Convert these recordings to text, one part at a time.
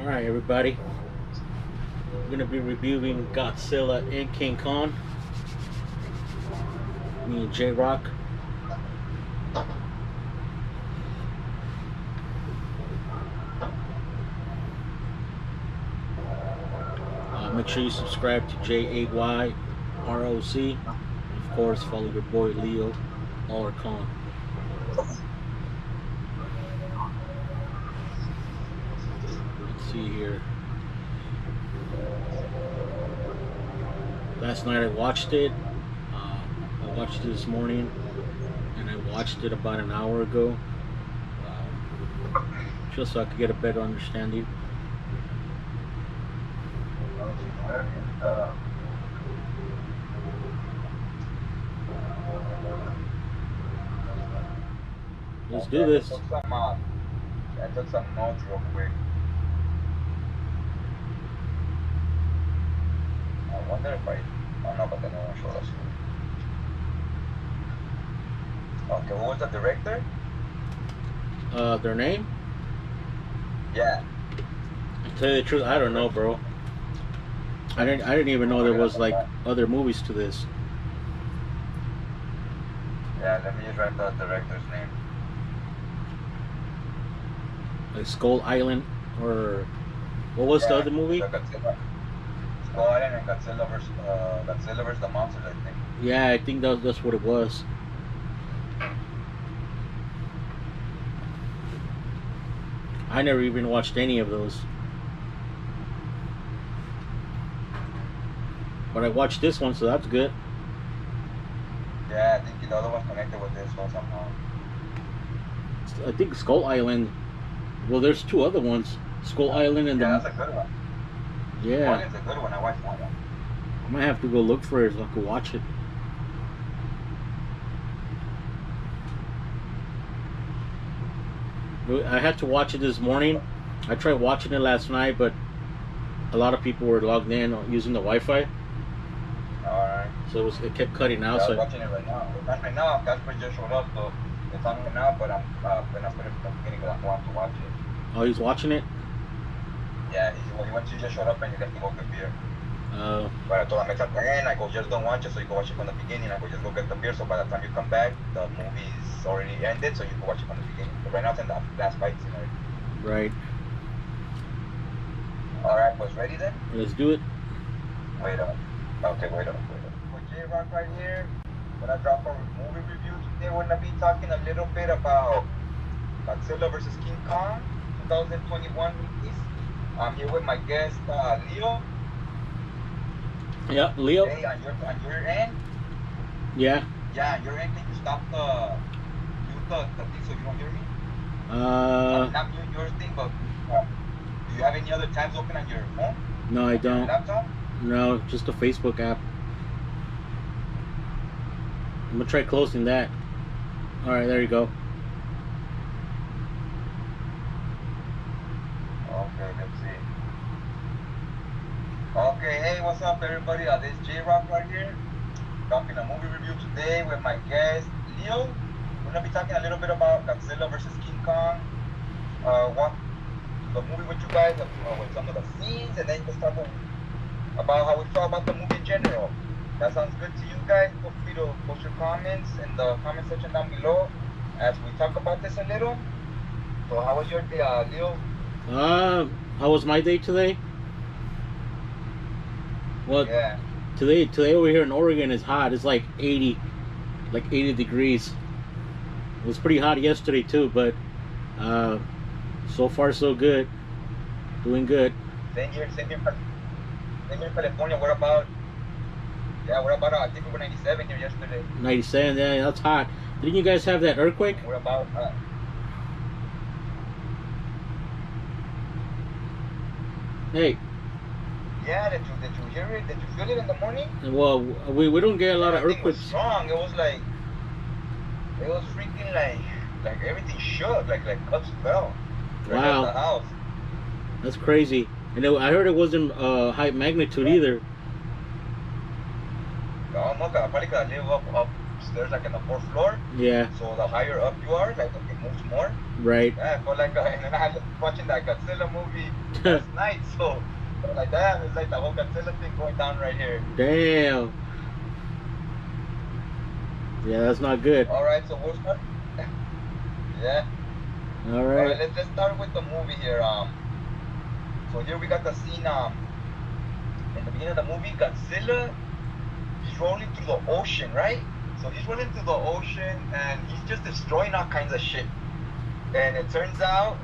Alright, everybody. We're going to be reviewing Godzilla and King Kong. Me and JAYROC. Make sure you subscribe to JAYROC. And of course, follow your boy Leo or Kong. Let's see here. Last night I watched it. I watched it this morning, and I watched it about an hour ago, just so I could get a better understanding. Let's do this. I took some notes real quick. I wonder if oh no, but then I won't show us. Okay, who was the director? Their name? Yeah. To tell you the truth, I don't know, bro. I didn't even know there was like other movies to this. Yeah, let me just write the director's name. Like Skull Island, or what was the other movie? Godzilla. Skull Island and Godzilla vs. the Monsters, I think. Yeah, I think that's what it was. I never even watched any of those. But I watched this one, so that's good. Yeah, I think the other one's connected with this one somehow. I think Skull Island. Well, there's two other ones. Skull Island and that's a good one. Yeah. One is a good one. I watched one. I might have to go look for it so I can watch it. I had to watch it this morning. I tried watching it last night, but a lot of people were logged in using the Wi-Fi. Alright. So it kept cutting out. Yeah, so I'm watching it right now. Right now, Casper just showed up, so it's on right now, but I'm gonna put it at the beginning because I want to watch it. Oh, he's watching it? Yeah, he just showed up and you have to go get beer. But I told him it's at the end. I go, just don't watch it, so you can watch it from the beginning. I go, just go get the beer, so by the time you come back, the movie's already ended, so you can watch it from the beginning. But right now, it's in the last fight scene already. Right. Alright, was ready then? Let's do it. Wait up. Okay, wait up. For JAYROC right here, when I drop a movie review today, we're gonna be talking a little bit about Godzilla vs. King Kong, 2021 release. I'm here with my guest, Leo. Yeah, Leo. Hey, on your end? Yeah. Yeah, on your end, can you stop the thing so you don't hear me? Not your thing, but do you have any other tabs open on your phone? No, I don't. Your laptop? No, just the Facebook app. I'm gonna try closing that. Alright, there you go. Okay, let's see. Okay, hey, what's up everybody? This is JAYROC right here. Dropping a movie review today with my guest, Leo. We're gonna be talking a little bit about Godzilla vs. King Kong. What the movie with you guys, with some of the scenes, and then just talk about how we felt about the movie in general. That sounds good to you guys? Feel free to post your comments in the comment section down below as we talk about this a little. So how was your day, Leo? How was my day today? Well, yeah. Today over here in Oregon is hot. It's like 80 degrees. It was pretty hot yesterday too, but so far so good. Doing good. Same here in California. We're about I think we were 97 here yesterday. 97, yeah, that's hot. Didn't you guys have that earthquake? We're about Hey. Yeah, did you hear it? Did you feel it in the morning? Well, we don't get a lot of earthquakes. It was strong. It was freaking like everything shook, like cups fell. Right wow. out the house. That's crazy. And I heard it wasn't high magnitude either. No, probably because I live up upstairs, like in the fourth floor. Yeah. So the higher up you are, like it moves more. Right. Yeah, I felt like, and then I was watching that Godzilla movie last night. So like, damn, it's like the whole Godzilla thing going down right here. Damn. Yeah, that's not good. All right, so we'll start. Yeah. All All right. right, let's start with the movie here. So here we got the scene. In the beginning of the movie, Godzilla, he's rolling through the ocean, right? So he's rolling through the ocean and he's just destroying all kinds of shit. And it turns out,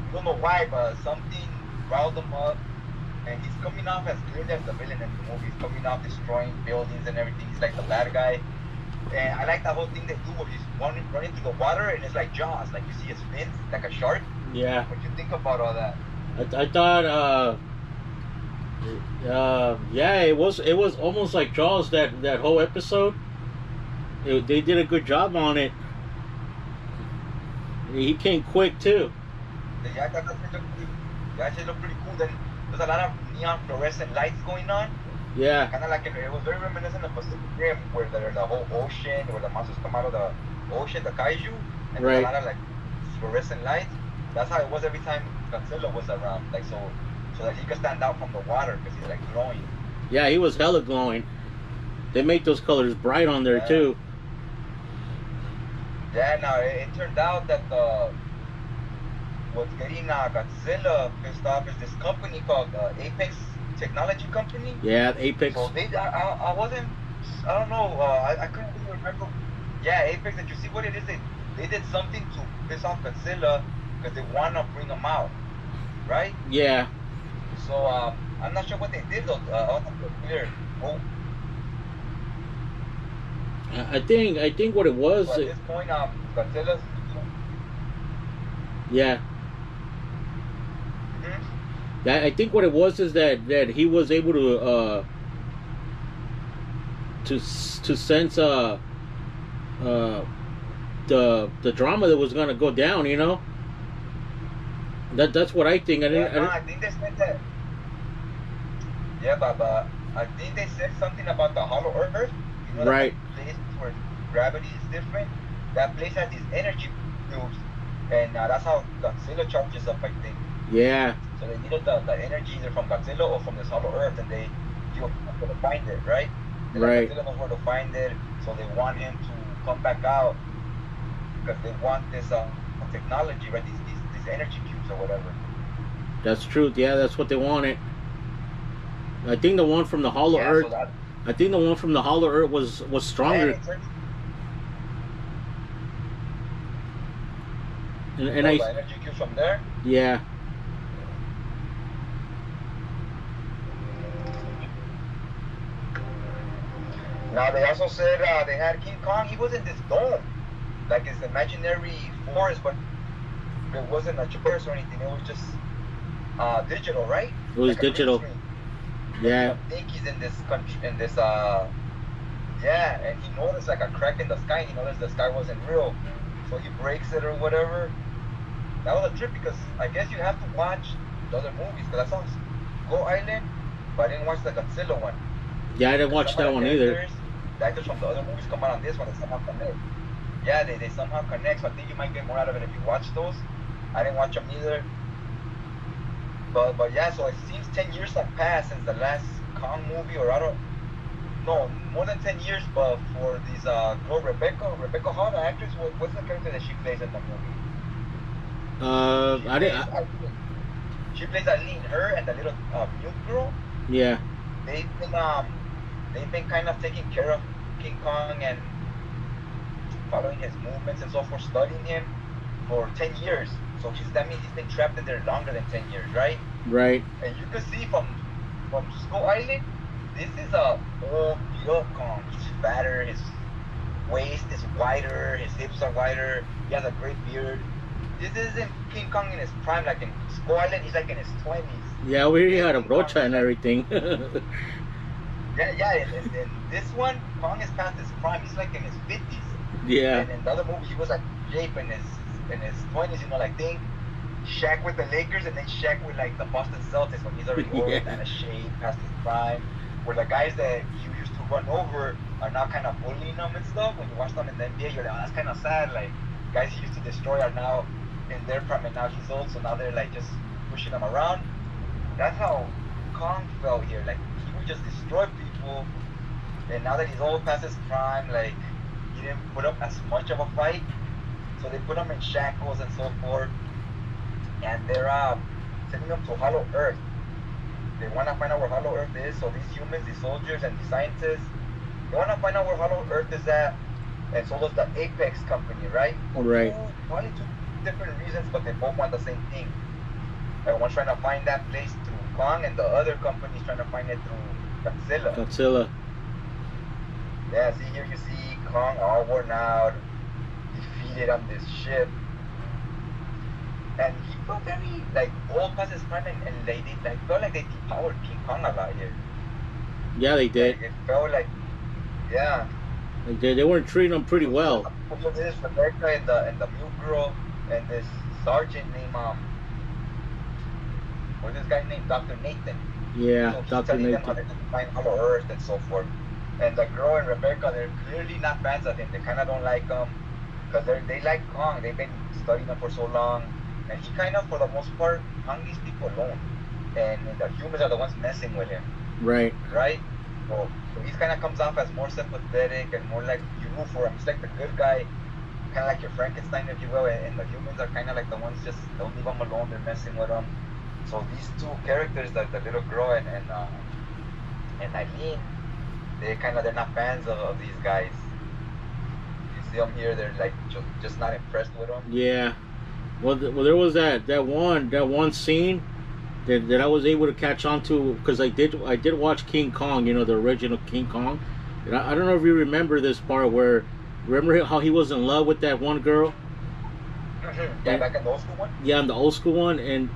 we don't know why, but something riled him up. And he's coming off as clearly as the villain in the movie. He's coming off destroying buildings and everything. He's like the bad guy. And I like that whole thing they do where he's running through the water and it's like Jaws. Like you see his fins, like a shark. Yeah. What do you think about all that? I thought, yeah, it was almost like Jaws, that whole episode. They did a good job on it. He came quick too. Yeah, that actually looked pretty cool. Then there's a lot of neon fluorescent lights going on. Yeah. Kind of like it was very reminiscent of Pacific Rim, where there's the whole ocean, where the monsters come out of the ocean, the kaiju, and there's a lot of like fluorescent lights. That's how it was every time Godzilla was around, like so that he could stand out from the water because he's like glowing. Yeah, he was hella glowing. They make those colors bright on there too. Yeah, now it turned out that what's getting Godzilla pissed off is this company called Apex Technology Company. Yeah, Apex. So I wasn't, I don't know, I couldn't really remember. Yeah, Apex, did you see what it is? They did something to piss off Godzilla because they want to bring him out, right? Yeah. So I'm not sure what they did though. I'll have to clear. Oh. I think what it was. So at this point, Godzilla's. Yeah. Mm-hmm. I think what it was is that he was able to sense the drama that was gonna go down. You know. That's what I think. I think they said that. Yeah, but I think they said something about the hollow earth. You know, right. That place where gravity is different. That place has these energy cubes, and that's how Godzilla charges up, I think. Yeah. So they needed the energy either from Godzilla or from this hollow earth, and they were going to find it, right? Right. Godzilla knows where to find it, so they want him to come back out because they want this technology, right? These energy cubes or whatever. That's true. Yeah, that's what they wanted. I think the one from the Hollow Earth. So I think the one from the Hollow Earth was stronger. And the energy cubes from there. Yeah. Now they also said they had King Kong. He was in this dome, like his imaginary forest, but it wasn't a choice or anything. It was just digital, right? It was like digital. Yeah. I think he's in this country, yeah, and he noticed like a crack in the sky, and he noticed the sky wasn't real, so he breaks it or whatever. That was a trip because I guess you have to watch the other movies, because I saw Go Island, but I didn't watch the Godzilla one. Yeah, I didn't watch that one either. The actors from the other movies come out on this one and somehow connect. Yeah, they somehow connect, so I think you might get more out of it if you watch those. I didn't watch them either. But yeah, so it seems 10 years have passed since the last Kong movie, or I don't know, more than 10 years, but for these girl Rebecca Hall, the actress, what's the character that she plays in the movie? She plays Eileen, her and the little mute girl. Yeah. They've been kind of taking care of King Kong and following his movements and so forth, studying him for 10 years. So that means he's been trapped in there longer than 10 years, right? Right. And you can see from Skull Island, this is a old beat-up Kong. He's fatter, his waist is wider, his hips are wider, he has a great beard. This isn't King Kong in his prime, like in Skull Island, he's like in his 20s. Yeah, we had a brocha and everything. Yeah, and this one, Kong is past his prime, he's like in his 50s. Yeah. And in the other movie, he was like shape in his 20s, you know, like think Shaq with the Lakers and then Shaq with like the Boston Celtics when he's already old and out of shape, past his prime. Where the guys that you used to run over are now kind of bullying them and stuff. When you watch them in the NBA, you're like, oh, that's kind of sad. Like guys he used to destroy are now in their prime, and now he's old, so now they're like just pushing him around. That's how Kong felt here. Like he would just destroy people, and now that he's old past his prime, like he didn't put up as much of a fight, so they put him in shackles and so forth, and they're sending him to Hollow Earth. They want to find out where Hollow Earth is, so these humans, these soldiers, and these scientists, they want to find out where Hollow Earth is at, and so does the Apex company, right? Right. Probably two different reasons, but they both want the same thing. One's trying to find that place through Kong, and the other company's trying to find it through Godzilla. Godzilla. Yeah, see here you see Kong all worn out, defeated on this ship. And he felt very like old past his prime, and they felt like they depowered King Kong a lot here. Yeah, they did. Like, it felt like, yeah. Like they weren't treating him pretty well. This Rebecca and the mute girl and this sergeant named or this guy named Dr. Nathan. Yeah, so Dr. Nathan. Them how they find Hollow Earth and so forth. And the girl and Rebecca, they're clearly not fans of him. They kind of don't like him because they like Kong. They've been studying him for so long. And he kind of, for the most part, hung these people alone. And the humans are the ones messing with him. Right. Right? So he kind of comes off as more sympathetic and more like you root for him. He's like the good guy, kind of like your Frankenstein, if you will. And the humans are kind of like the ones just don't leave him alone. They're messing with him. So these two characters, the little girl and Eileen, they're not fans of these guys. You see them here, they're like just not impressed with them. Yeah. Well, there was that one scene that I was able to catch on to because I did watch King Kong, you know, the original King Kong. And I don't know if you remember this part where remember how he was in love with that one girl. Yeah, back in the old school one. Yeah, in the old school one, and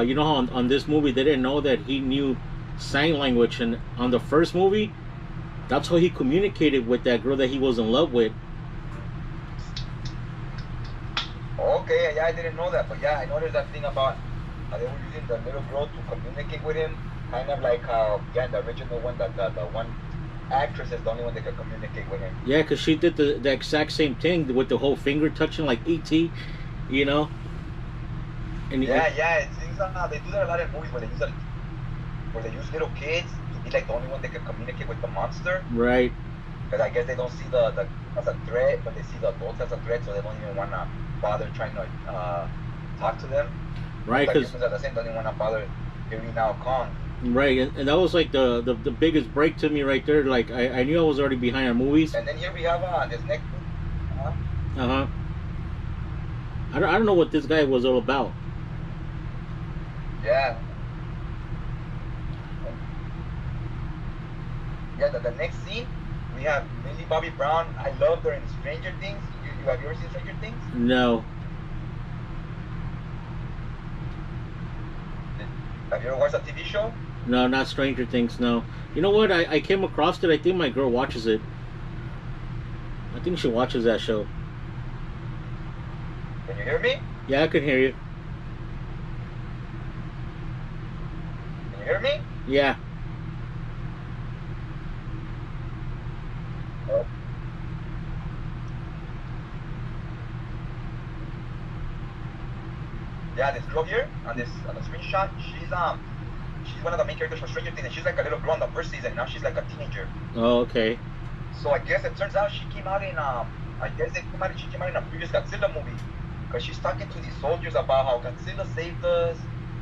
you know how on this movie they didn't know that he knew sign language, and on the first movie, that's how he communicated with that girl that he was in love with. Okay, yeah, I didn't know that, but yeah, I noticed that thing about how they were using the little girl to communicate with him, kind of like how the original one, that the one actress is the only one that could communicate with him. Yeah, because she did the exact same thing with the whole finger touching like E.T., you know. And yeah, it seems they do that a lot in movies where they use little kids to be like the only one that can communicate with the monster. Right. Because I guess they don't see the as a threat, but they see the adults as a threat, so they don't even want to bother trying to talk to them. Right, because humans are the same, don't even want to bother hearing out Kong. Right, and that was like the biggest break to me right there. Like I knew I was already behind on movies. And then here we have this next movie. I don't know what this guy was all about. Yeah. Yeah, the next scene we have Millie Bobby Brown. I love her in Stranger Things. You have you ever seen Stranger Things? No. Have you ever watched a TV show? No, not Stranger Things, no. You know what? I came across it. I think my girl watches it. I think she watches that show. Can you hear me? Yeah, I can hear you. Can you hear me? Yeah. Oh. Yeah, this girl here on the screenshot, she's one of the main characters for Stranger Things, and she's like a little girl in the first season. Now she's like a teenager. Oh, okay. So I guess it turns out she came out in she came out in a previous Godzilla movie, because she's talking to these soldiers about how Godzilla saved us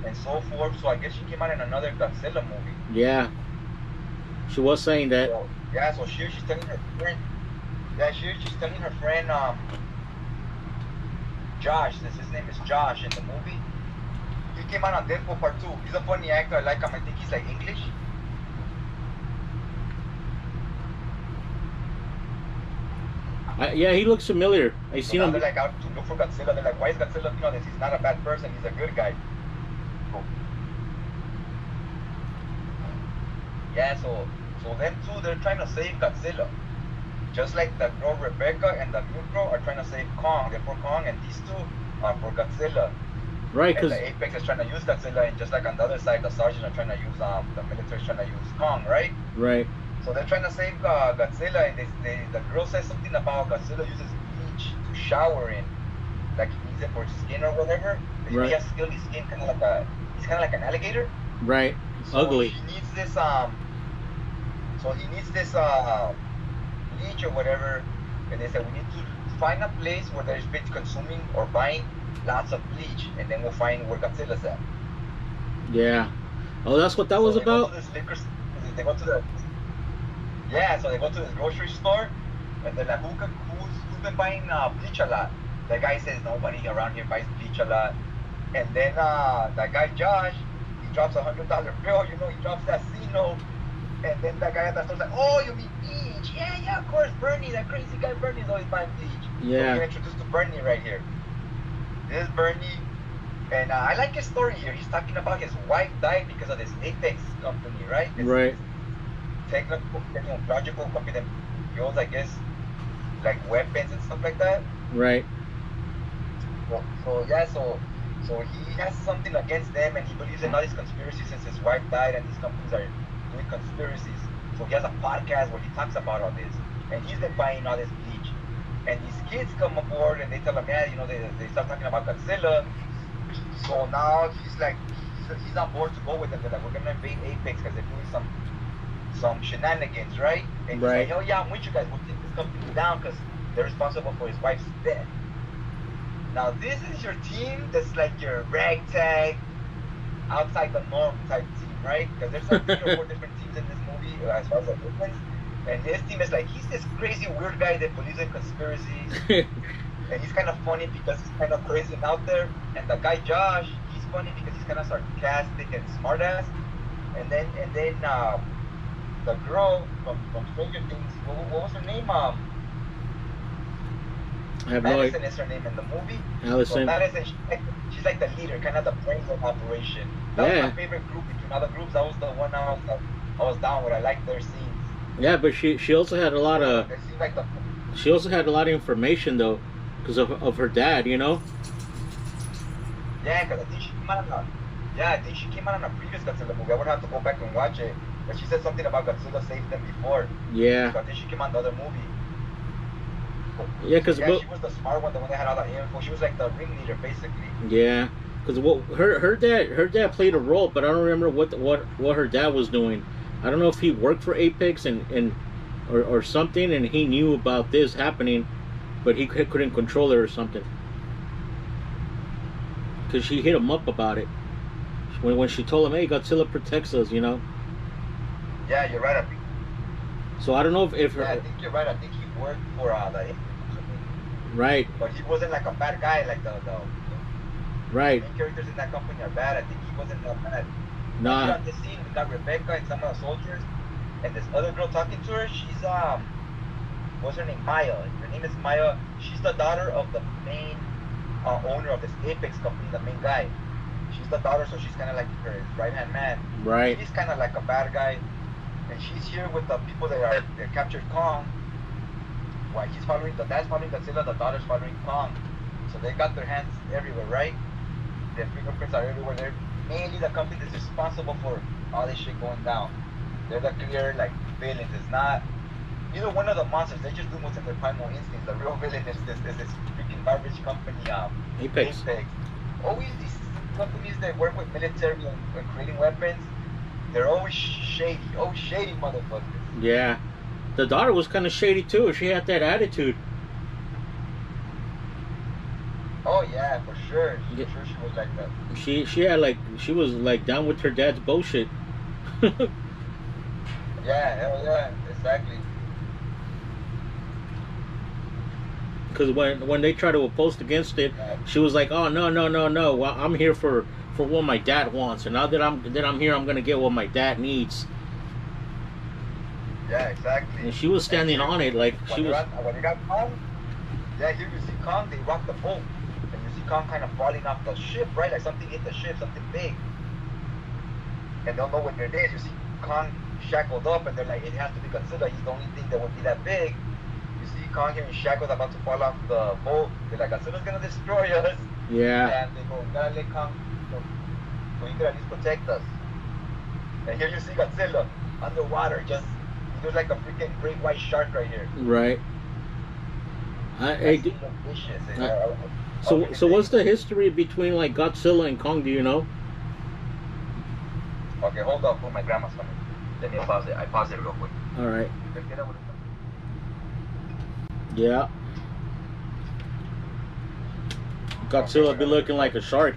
and so forth. So I guess she came out in another Godzilla movie. Yeah. She was saying that. So, yeah, so she's telling her friend. Yeah, she's telling her friend Josh. His name is Josh in the movie. He came out on Deadpool Part 2. He's a funny actor. I like him. I think he's like English. Yeah, he looks familiar. I seen him. They're like out to look for Godzilla. They're like, why is Godzilla doing this? He's not a bad person. He's a good guy. Cool. Yeah, so them two, they're trying to save Godzilla. Just like the girl Rebecca and the new girl are trying to save Kong. They're for Kong, and these two are for Godzilla. Right, and because the Apex is trying to use Godzilla, and just like on the other side, the sergeants are trying to use the military's trying to use Kong, right? Right. So they're trying to save Godzilla, and the girl says something about Godzilla uses bleach to shower in, like he needs it for his skin or whatever. Right. He has scaly skin, he's kind of like an alligator. Right. So Ugly. he needs this so he needs this bleach or whatever, and they said we need to find a place where there's been consuming or buying lots of bleach, and then we'll find where Godzilla's at. Yeah. Oh, that's what that was about? They go to the Yeah, so they go to this grocery store, and they're like, who's been buying bleach a lot? The guy says nobody around here buys bleach a lot. And then that guy Josh, he drops $100 bill, he drops that C-note. And then that guy at the store's like, oh, you mean bleach? Yeah, of course, Bernie, that crazy guy Bernie's always buying bleach. Yeah. So we're introduced to Bernie right here. This is Bernie, and I like his story here. He's talking about his wife died because of this Apex company, right? Right. Technological company that builds, I guess, like weapons and stuff like that. Right. So he has something against them, and he believes in all these conspiracies since his wife died, and these companies are doing conspiracies. So he has a podcast where he talks about all this, and he's been buying all this bleach. And these kids come aboard, and they tell him, yeah, they start talking about Godzilla. So now he's on board to go with them. They're like, we're gonna invade Apex because they're doing some shenanigans, right? And he's like, oh yeah, I'm with you guys. We'll take this company down because they're responsible for his wife's death. Now this is your team that's like your ragtag, outside the norm type team, right? Because there's like 3 or 4 different teams in this movie as far as the difference. And this team is like, he's this crazy weird guy that believes in conspiracies. And he's kind of funny because he's kind of crazy and out there. And the guy Josh, he's funny because he's kind of sarcastic and smartass. And then the girl from Stranger Things, what was her name? I have no Madison idea. is her name in the movie. Allison. So Madison, she's like the leader, kind of the brains of operation. That was my favorite group between other groups. That was the one I was down with. I liked their scenes. Yeah, but she also had a lot of she also had a lot of information though, because of her dad, Yeah, because I think she came out on a previous Godzilla movie. I would have to go back and watch it. But she said something about Godzilla saved them before. Yeah. So I think she came on the other movie. Yeah, because she was the smart one, the one that had all the info. She was like the ringleader, basically. Yeah, because her dad played a role, but I don't remember what her dad was doing. I don't know if he worked for Apex or something, and he knew about this happening, but he couldn't control it or something. Because she hit him up about it when she told him, "Hey, Godzilla protects us," Yeah, you're right. So I don't know if her. Yeah, I think you're right. I think he worked for the. Right. But he wasn't like a bad guy, like the right. main characters in that company are bad. I think he wasn't that bad. Nah. On this scene, we got Rebecca and some of the soldiers, and this other girl talking to her. She's what's her name? Maya. Her name is Maya. She's the daughter of the main owner of this Apex company, the main guy. She's the daughter, so she's kind of like his right-hand man. Right. He's kind of like a bad guy, and she's here with the people that captured Kong. Why the dad's following Godzilla, the daughter's following Kong. So they got their hands everywhere, right? Their fingerprints are everywhere. They're mainly the company that's responsible for all this shit going down. They're the clear villains. It's not either one of the monsters. They just do what's in their primal instincts. The real villain is this freaking garbage company, Apex. Always these companies that work with military and creating weapons, they're always shady. Oh, shady motherfuckers. Yeah. The daughter was kind of shady too. She had that attitude. Oh yeah, for sure. For sure she was like that. She was down with her dad's bullshit. Yeah, hell yeah, exactly. Because when they try to post against it, she was like, "Oh no. Well, I'm here for what my dad wants, and now that I'm here, I'm gonna get what my dad needs." Yeah, exactly. And she was standing on it like she was. When you got Kong, yeah, here you see Kong. They rock the boat, and you see Kong kind of falling off the ship, right? Like something hit the ship, something big. And they'll know what it is. You see Kong shackled up, and they're like, it has to be Godzilla. He's the only thing that would be that big. You see Kong here in shackles about to fall off the boat. They're like, Godzilla's gonna destroy us. Yeah. And they go, gotta let Kong, so he could at least protect us. And here you see Godzilla underwater, just there's like a freaking great white shark right here. Right. That thing look vicious. So what's the history between like Godzilla and Kong? Do you know? Okay, hold up. Oh, my grandma's coming. Let me pause it. I pause it real quick. All right. Yeah. Godzilla be looking like a shark.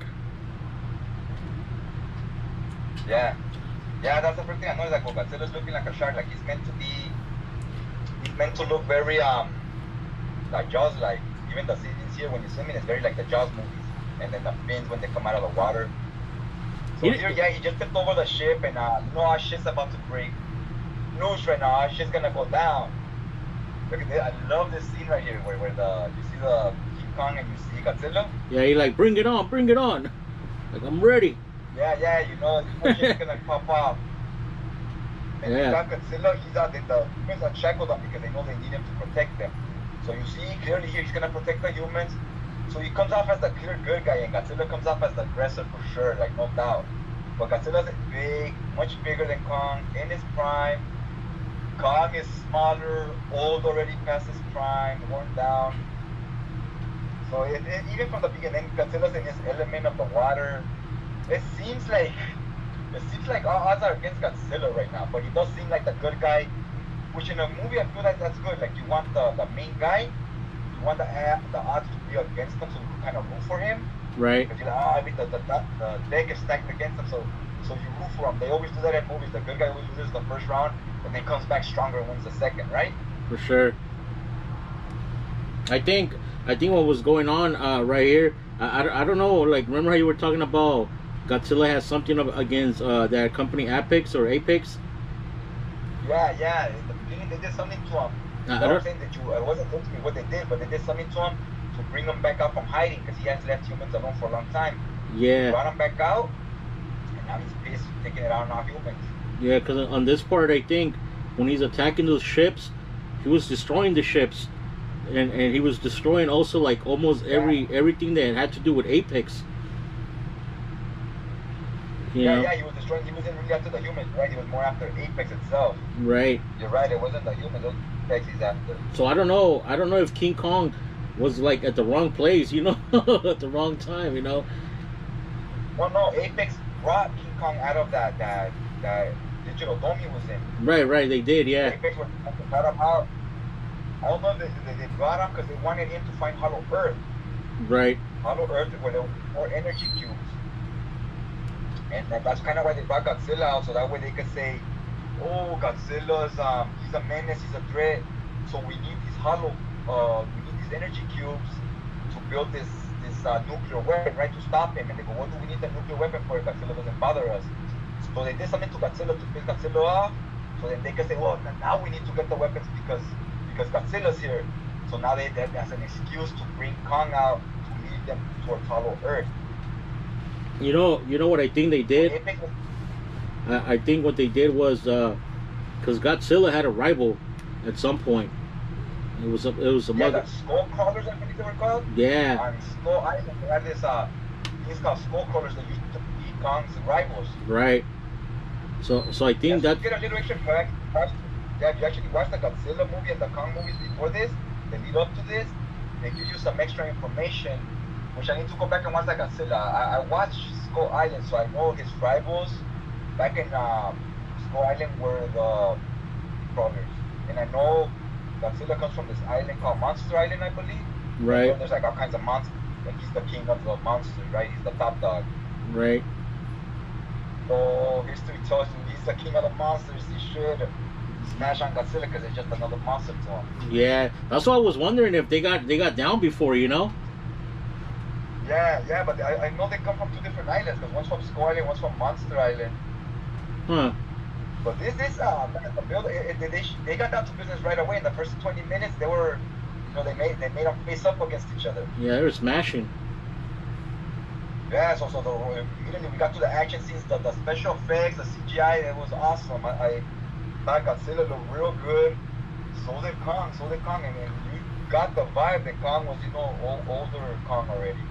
Yeah. Yeah, that's the first thing I noticed. Like, well, Godzilla's looking like a shark. Like, he's meant to look very, like Jaws, like, even the scenes here when you're swimming, it's very like the Jaws movies. And then the fins when they come out of the water. So here, yeah, he just tipped over the ship, and you know our shit's about to break loose right now. Our shit's gonna go down. Look at this. I love this scene right here where you see the King Kong and you see Godzilla. Yeah, he like, bring it on, bring it on. Like, I'm ready. Yeah, you know shit's gonna pop off. And Yeah. you got Godzilla, he's out there, the humans unshackled them because they know they need him to protect them. So you see clearly here he's gonna protect the humans. So he comes off as the clear good guy, and Godzilla comes off as the aggressor for sure, like no doubt. But Godzilla's big, much bigger than Kong, in his prime. Kong is smaller, old already past his prime, worn down. So even from the beginning, Godzilla's in his element of the water. It seems like all odds are against Godzilla right now, but he does seem like the good guy. Which in a movie, I feel like that's good. Like you want the main guy, you want the odds to be against him, so you kind of root for him. Right. Because you're like, I mean, the deck is stacked against him, so you root for him. They always do that in movies. The good guy always loses the first round, and then comes back stronger and wins the second, right? For sure. I think what was going on right here, I don't know, like, remember how you were talking about Godzilla has something against that company Apex or Apex? Yeah. In the beginning, they did something to him. I'm saying that I wasn't telling me what they did, but they did something to him to bring him back out from hiding because he has left humans alone for a long time. Yeah. They brought him back out, and now he's pissed, taking it out on our humans. Yeah, because on this part, I think when he's attacking those ships, he was destroying the ships, and he was destroying also like almost everything that had to do with Apex. Yeah, he was destroying. He wasn't really after the humans, right? He was more after Apex itself. Right. You're right. It wasn't the humans. It was Apex he's after. So I don't know if King Kong was like at the wrong place, you know, at the wrong time, you know. Well, no, Apex brought King Kong out of that digital dome he was in. Right. They did, yeah. Apex brought him out. I don't know if they brought him because they wanted him to find Hollow Earth. Right. Hollow Earth where there were more energy cubes. And that's kind of why they brought Godzilla out, so that way they could say, oh, Godzilla's, he's a menace, he's a threat, so we need these we need these energy cubes to build this nuclear weapon, right, to stop him. And they go, what do we need the nuclear weapon for if Godzilla doesn't bother us? So they did something to Godzilla to piss Godzilla off, so then they could say, well, now we need to get the weapons because Godzilla's here. So now that's an excuse to bring Kong out to lead them towards Hollow Earth. You know what I think they did? I think what they did was because Godzilla had a rival at some point. It was a the skull crawlers, I believe they were called. Yeah. On Skull Island, they had this things called skull crawlers that used to be Kong's rivals. Right. So I think that. Get a little extra fact. If you actually watch the Godzilla movie and the Kong movies before this, they lead up to this. They give you some extra information. Which I need to go back and watch that Godzilla. I watched Skull Island, so I know his rivals back in Skull Island were the crawlers. And I know Godzilla comes from this island called Monster Island, I believe. Right. There's like all kinds of monsters. And he's the king of the monsters, right? He's the top dog. Right. So history tells you he's the king of the monsters. He should smash on Godzilla because it's just another monster to him. Yeah, that's why I was wondering if they got down before, you know. Yeah, but I know they come from two different islands. Because one's from Skull Island, one's from Monster Island. Huh. But this they got down to business right away. In the first 20 minutes, they were, they made them face up against each other. Yeah, they were smashing. Yeah, so immediately we got to the action scenes, the special effects, the CGI. It was awesome. I thought Godzilla looked real good. So did Kong. And you got the vibe that Kong was, older Kong already.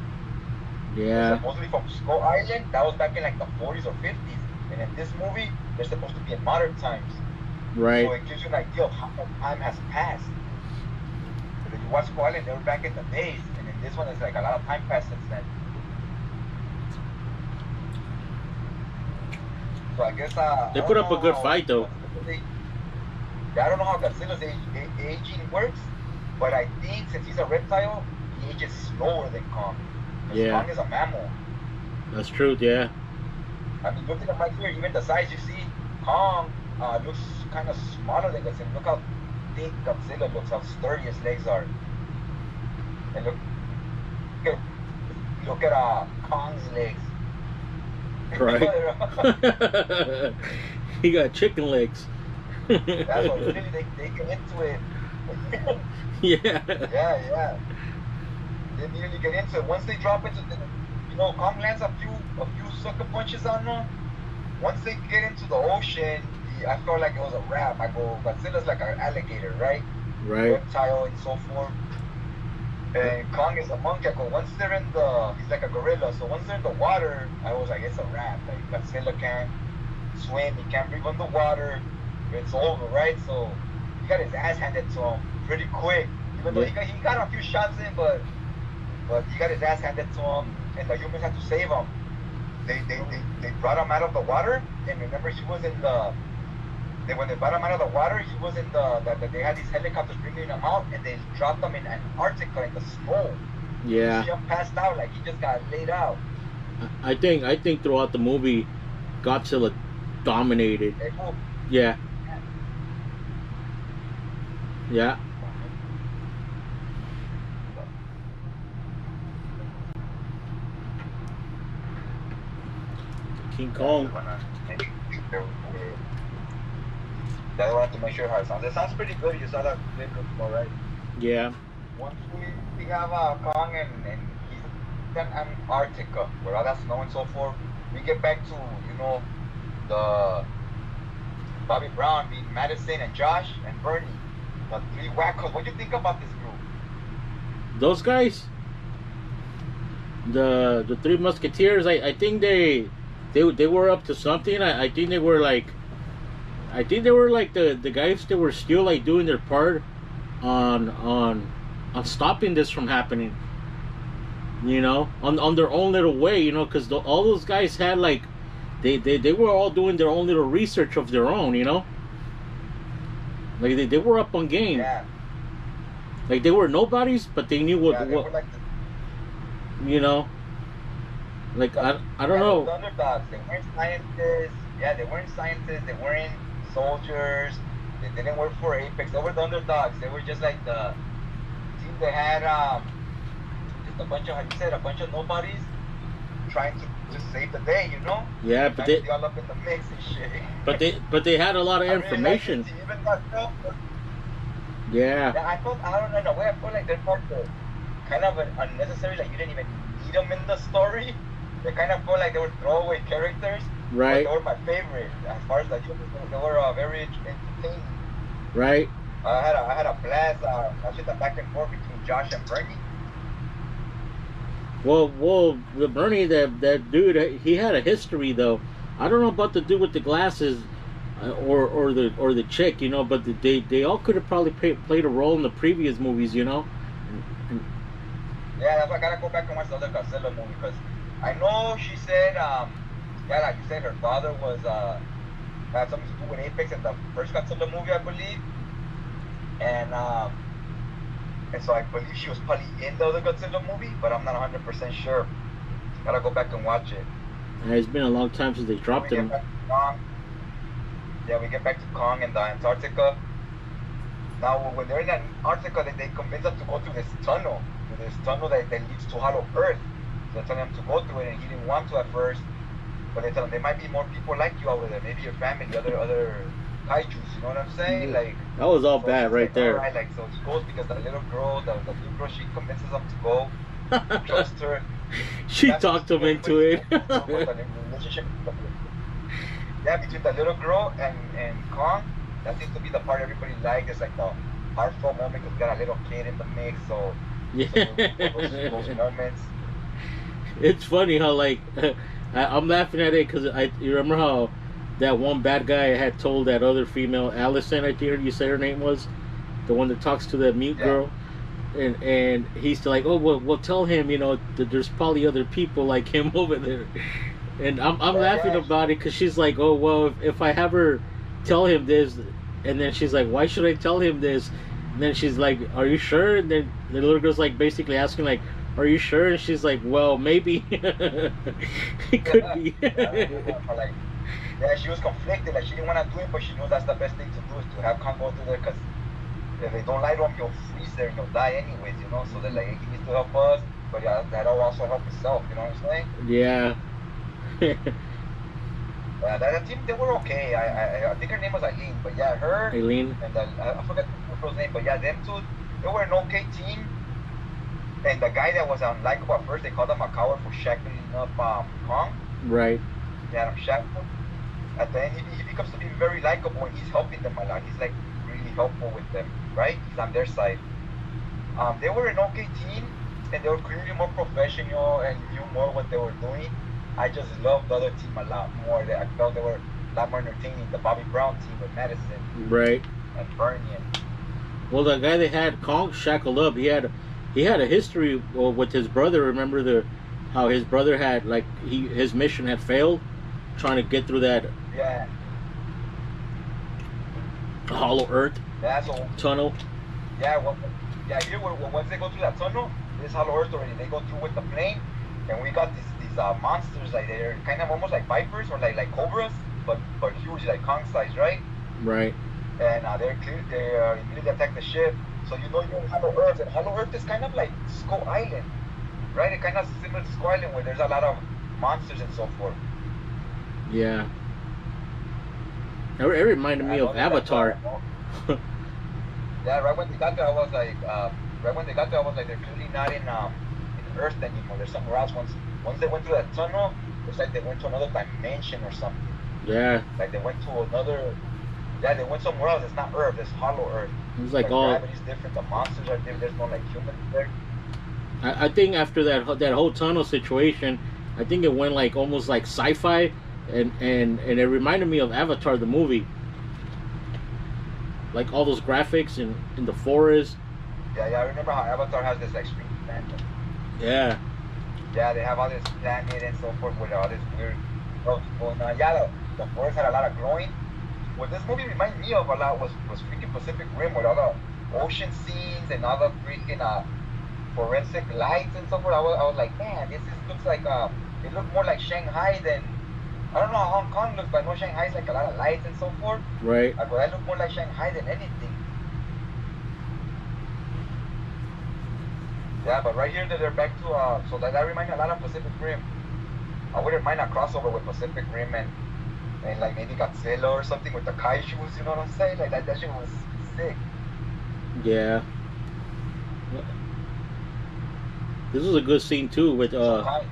Yeah. Supposedly from Skull Island, that was back in like the 40s or 50s. And in this movie, they're supposed to be in modern times. Right. So it gives you an idea of how much time has passed. But if you watch Koala, they were back in the days, and in this one, it's like a lot of time passed since then. So I guess They put up a good fight though. Yeah, I don't know how Godzilla's aging works, but I think since he's a reptile, he ages slower than Kong. Because Yeah. Kong is a mammal. That's true. Yeah. I mean, look at him right here. Even the size you see, Kong looks kind of smaller than Godzilla. Look how thick Godzilla looks, how sturdy his legs are. And look at Kong's legs. Right. He got chicken legs. That's what really they get into it. Yeah. Yeah. They immediately get into it. Once they drop into the, Kong lands a few sucker punches on them. Once they get into the ocean, I felt like it was a wrap. I go, Godzilla's like an alligator, right? Right. Reptile and so forth. And Kong is a monkey. I go, once they're in he's like a gorilla. So once they're in the water, I was like, it's a wrap. Like Godzilla can't swim, he can't breathe underwater. It's over, right? So he got his ass handed to him pretty quick. Even though he got a few shots in, but he got his ass handed to him, and the humans had to save him. They brought him out of the water, and remember he was in when they brought him out of the water, he was in they had these helicopters bringing him out, and they dropped him in Antarctica in the snow. Yeah. He passed out, like he just got laid out. I think throughout the movie, Godzilla dominated. Hey, cool. Yeah. Yeah. King Kong. I wanted to make sure how it sounds. It sounds pretty good. You saw that video before, right? Yeah. Once we have Kong and he's in Antarctica, where all that snow and so forth, we get back to, the Bobby Brown being Madison and Josh and Bernie, the three wackos. What do you think about this group? Those guys, the Three Musketeers, I think they were up to something. I think they were like the guys that were still like doing their part on stopping this from happening. On their own little way, because all those guys had like they were all doing their own little research of their own, like they were up on game. Yeah. Like they were nobodies, but they knew what Were like like I don't know. The underdogs. They weren't scientists. Yeah, they weren't scientists. They weren't soldiers. They didn't work for Apex. They were the underdogs. They were just like the team that had just a bunch of, like you said, a bunch of nobodies trying to just save the day, Yeah, but they all up in the mix and shit. but they had a lot of information. Really even got Yeah. I don't know, in a way, I feel like they're part of kind of unnecessary, like you didn't even need them in the story. They kind of felt like they were throwaway characters. Right. But they were my favorite. As far as the humans go, they were very entertaining. Right. I had a blast watching the back and forth between Josh and Bernie. Well, the Bernie, that dude, he had a history though. I don't know about the dude with the glasses, or the chick, but they all could have probably played a role in the previous movies, Yeah, that's why I gotta go back and watch the other Godzilla movie, because I know she said, like you said, her father had something to do with Apex in the first Godzilla movie, I believe, and so I believe she was probably in the other Godzilla movie, but I'm not 100% sure. Gotta go back and watch it. Yeah, it's been a long time since they dropped him. We get back to Kong and the Antarctica. Now, when they're in Antarctica, they convince them to go through this tunnel that leads to Hollow Earth. So they tell him to go through it, and he didn't want to at first. But they tell him there might be more people like you over there, maybe your family, other kaijus. You know what I'm saying? Like that was all bad right there. All right, so he goes because the little girl, the little girl, she convinces him to go. Trust her. She talked him into it. Yeah, between the little girl and Kong, that seems to be the part everybody likes. It's like the heartfelt moment because we got a little kid in the mix, so those moments. It's funny how like I'm laughing at it because you remember how that one bad guy had told that other female, Allison, I think you said her name was, the one that talks to that mute Yeah. girl, and he's like, oh well, tell him, that there's probably other people like him over there, and I'm laughing Yeah. about it because she's like, oh well, if I have her tell him this, and then she's like, why should I tell him this? And then she's like, are you sure? And then the little girl's like basically asking like, are you sure? And she's like, well, maybe. It could be. Like, yeah, she was conflicted. Like, she didn't want to do it, but she knew that's the best thing to do is to have Kong go through there because if they don't light him, he'll freeze there and he'll die anyways, So they're like, he needs to help us, but yeah, that'll also help himself, you know what I'm saying? Yeah. That team, they were okay. I think her name was Eileen, but yeah, her Aileen. and I forgot the girl's name, but yeah, them two, they were an okay team. And the guy that was unlikable at first, they called him a coward for shackling up Kong. Right. Yeah, shackled. At the end, he becomes to be very likable, and he's helping them a lot. He's like really helpful with them, right? He's on their side. They were an okay team, and they were clearly more professional and knew more what they were doing. I just loved the other team a lot more. I felt they were a lot more entertaining. The Bobby Brown team with Madison Right. and Bernie. Well, the guy they had Kong shackled up, he had a history with his brother. Remember how his brother had his mission had failed, trying to get through that Yeah. hollow earth Yeah, so tunnel. yeah, here once they go through that tunnel, this hollow earth already, they go through with the plane, and we got these monsters like they're kind of almost like vipers or like cobras, but huge, like Kong size, right? Right. And they immediately attack the ship. So you're in Hollow Earth, and Hollow Earth is kind of like Skull Island, right? It kind of similar to Skull Island where there's a lot of monsters and so forth. Yeah. It reminded me of Avatar. Yeah, right when they got there, I was like, they're clearly not in Earth anymore. They're somewhere else. Once they went through that tunnel, it's like they went to another dimension or something. Yeah. Like they went to another. Yeah, they went somewhere else. It's not Earth. It's Hollow Earth. It's like the all. gravity's different. The monsters are different. There's no like humans there. I think after that whole tunnel situation, I think it went like almost like sci-fi, and it reminded me of Avatar the movie. Like all those graphics in the forest. Yeah, I remember how Avatar has this extreme planet. Yeah. Yeah, they have all this planet and so forth with all this weird stuff going on. Yeah, the forest had a lot of glowing. What this movie reminded me of a lot was freaking Pacific Rim with all the ocean scenes and all the freaking forensic lights and so forth. I was like, man, this looks like it looked more like Shanghai than, I don't know how Hong Kong looks, but I know Shanghai's like a lot of lights and so forth. Right. But that looked more like Shanghai than anything. Yeah, but right here they're back to so that reminds me a lot of Pacific Rim. I wouldn't mind a crossover with Pacific Rim and like maybe Godzilla or something with the kaijus, you know what I'm saying? Like that shit was sick. Yeah. This was a good scene too with Yeah,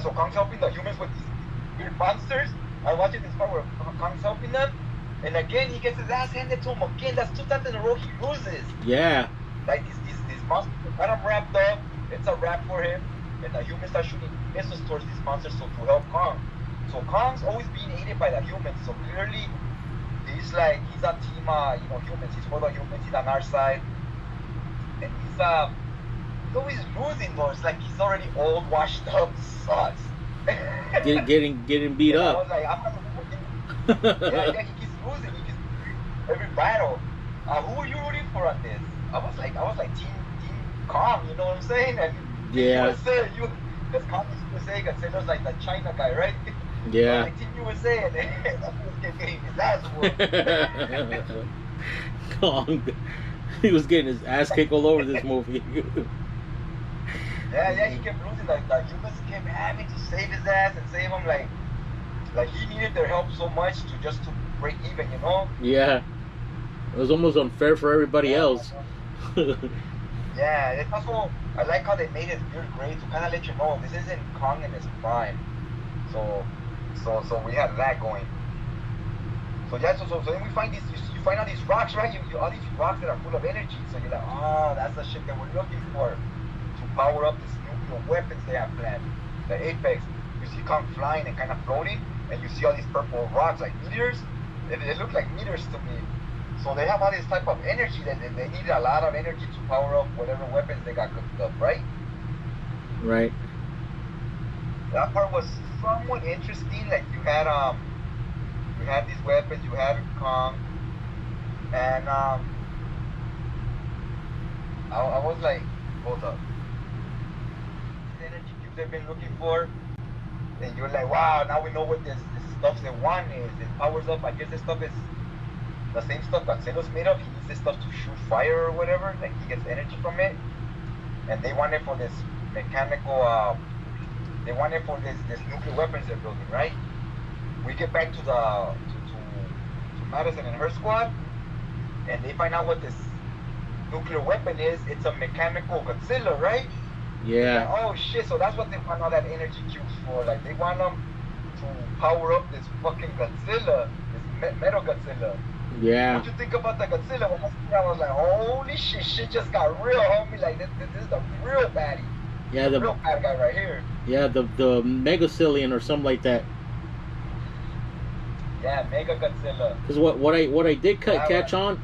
so Kong's helping the humans with these weird monsters. I'm watching this part where Kong's helping them, and again he gets his ass handed to him again. That's 2 times in a row he loses. Yeah. Like these monsters got him wrapped up. It's a wrap for him, and the humans start shooting missiles towards these monsters to help Kong. So Kong's always being aided by the humans. So clearly he's on team humans. He's for the humans. He's on our side, and he's always losing though. It's like he's already old, washed up, sucks. getting beat up. I was like, I'm not yeah, he keeps losing. He keeps every battle. Who are you rooting for on this? I was like team Kong, you know what I'm saying? And Yeah. USA, because Kong is USA, Godzilla's like the China guy, right? Yeah. Like Team USA, and that was getting his ass whooped. Kong. He was getting his ass kicked all over this movie. Yeah, he kept losing. Like the humans kept having to save his ass and save him. Like he needed their help so much to break even, you know? Yeah. It was almost unfair for everybody else. Yeah, it's also, I like how they made his beard gray to kind of let you know this isn't Kong in his prime. So we had that going. So yeah, so then we find you find all these rocks, right? You all these rocks that are full of energy. So you're like, oh, that's the shit that we're looking for to power up these nuclear weapons they have planned, the Apex. you see Kong flying and kind of floating, and you see all these purple rocks like meteors. It looked like meteors to me. So they have all this type of energy that they need a lot of energy to power up whatever weapons they got cooked up, right? Right. That part was somewhat interesting. Like you had these weapons, you had Kong, and I was like, hold up. The energy cube they've been looking for, and you're like, wow, now we know what this stuff they want is. It powers up. I guess this stuff is the same stuff Godzilla's made of. He needs this stuff to shoot fire or whatever. Like he gets energy from it, and they want it for this mechanical. They want it for this nuclear weapons they're building, right? We get back to to Madison and her squad, and they find out what this nuclear weapon is. It's a mechanical Godzilla, right? Yeah. Like, oh shit! So that's what they want all that energy cubes for. Like they want them to power up this fucking Godzilla, this metal Godzilla. Yeah. What you think about the Godzilla? When I was like, holy shit just got real, homie. Like this is the real baddie. Yeah, the real bad guy right here. Yeah, the Megacillion or something like that. Yeah, Mega Godzilla. Because what I did catch on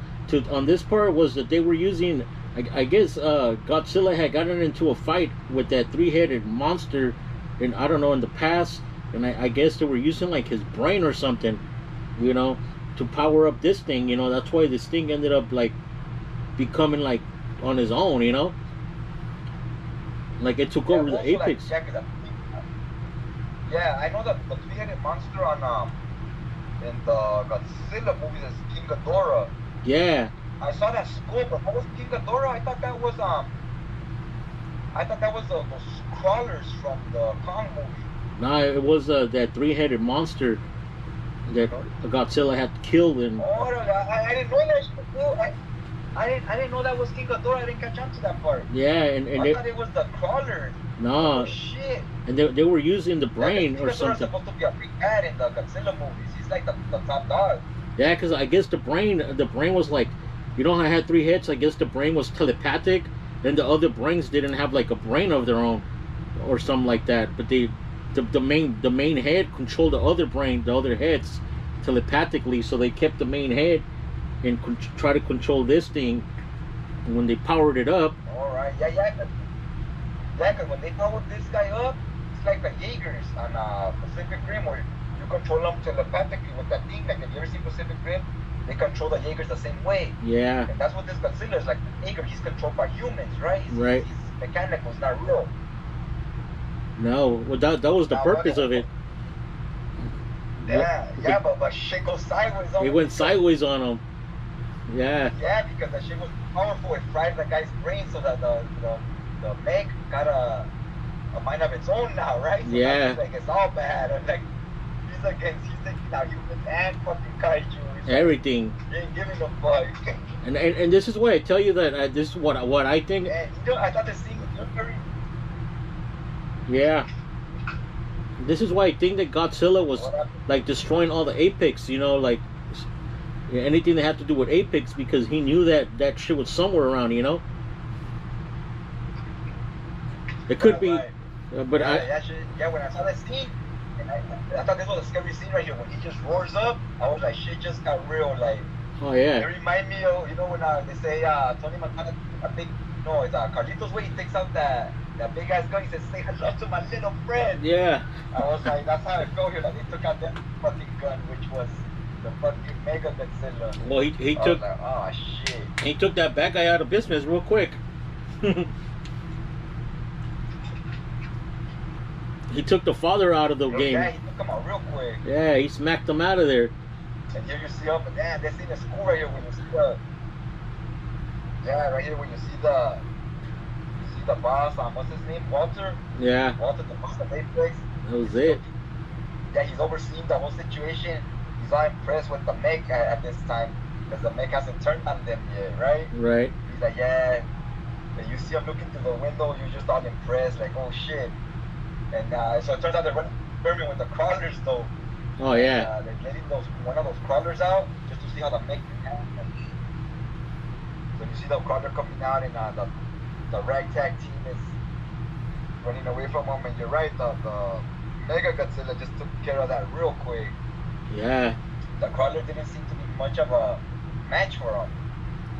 this part was that they were using, I guess Godzilla had gotten into a fight with that three-headed monster, in I don't know, in the past, and I guess they were using like his brain or something, you know, to power up this thing. You know, that's why this thing ended up like becoming like on his own. You know. Like it took over the Apex. Like, yeah, I know that the three-headed monster on in the Godzilla movies is King Ghidorah. Yeah. I saw that skull, but what was King Ghidorah? I thought that was those crawlers from the Kong movie. Nah, it was that three-headed monster that Godzilla had killed. And oh, I didn't know that. I didn't know that was King Ghidorah. I didn't catch on to that part. Yeah, and I thought it was the crawler. No. Oh, shit. And they were using the brain or something. King Ghidorah's supposed to be a big bad in the Godzilla movies. He's like the top dog. Yeah, because I guess the brain was like, you know how I had 3 hits? I guess the brain was telepathic. Then the other brains didn't have like a brain of their own or something like that. But the main head controlled the other brain, the other heads telepathically. So they kept the main head and try to control this thing. And when they powered it up. All right, yeah. Because when they powered this guy up, it's like the Jaegers on Pacific Rim, where you control them telepathically with that thing. Like, have you ever seen Pacific Rim? They control the Jaegers the same way. Yeah. And that's what this Godzilla is like. The Jaeger, he's controlled by humans, right? Right. He's mechanical, it's not real. No, well that was the purpose of it. Yeah, but shit goes sideways on him. It went sideways on him. Yeah. Yeah, because that shit was powerful. It fried the guy's brain so that the mech got a mind of its own now, right? So yeah. Like it's all bad. And like he's taking out humans and fucking kaiju. He's everything. Like, he ain't giving a fuck. And this is why I tell you that this is what I think. And I thought the scene was very. Yeah. This is why I think that Godzilla was like destroying all the Apex, you know, like anything that had to do with Apex, because he knew that shit was somewhere around, you know. It could be, right. But when I saw that scene, and I thought this was a scary scene right here. When he just roars up, I was like, shit just got real. Like, oh yeah. It remind me of, you know, when they say Tony Montana, it's Carlitos way, he takes out that big ass gun. He says, say hello to my little friend. Yeah. I was like, that's how I felt here. Like they took out that fucking gun, which was the fucking Mega Godzilla. Well, he took. Like, oh shit. He took that bad guy out of business real quick. He took the father out of the game. Yeah, he took him out real quick. Yeah, he smacked him out of there. And here you see up, damn, this scene is cool right here when you see the. Yeah, right here when you see the boss, what's his name, Walter? Yeah. Walter, the boss of Apex. That was it. Yeah, he's overseeing the whole situation. He's not impressed with the mech at this time, because the mech hasn't turned on them yet, right? Right. He's like, yeah. And you see him looking through the window, you're just all impressed, like, oh shit. And so it turns out they're running experiment with the crawlers, though. Oh yeah. They're letting one of those crawlers out just to see how the mech reacts. So you see the crawler coming out, and the ragtag team is running away from him. And you're right, the Mega Godzilla just took care of that real quick. Yeah. The crawler didn't seem to be much of a match for him.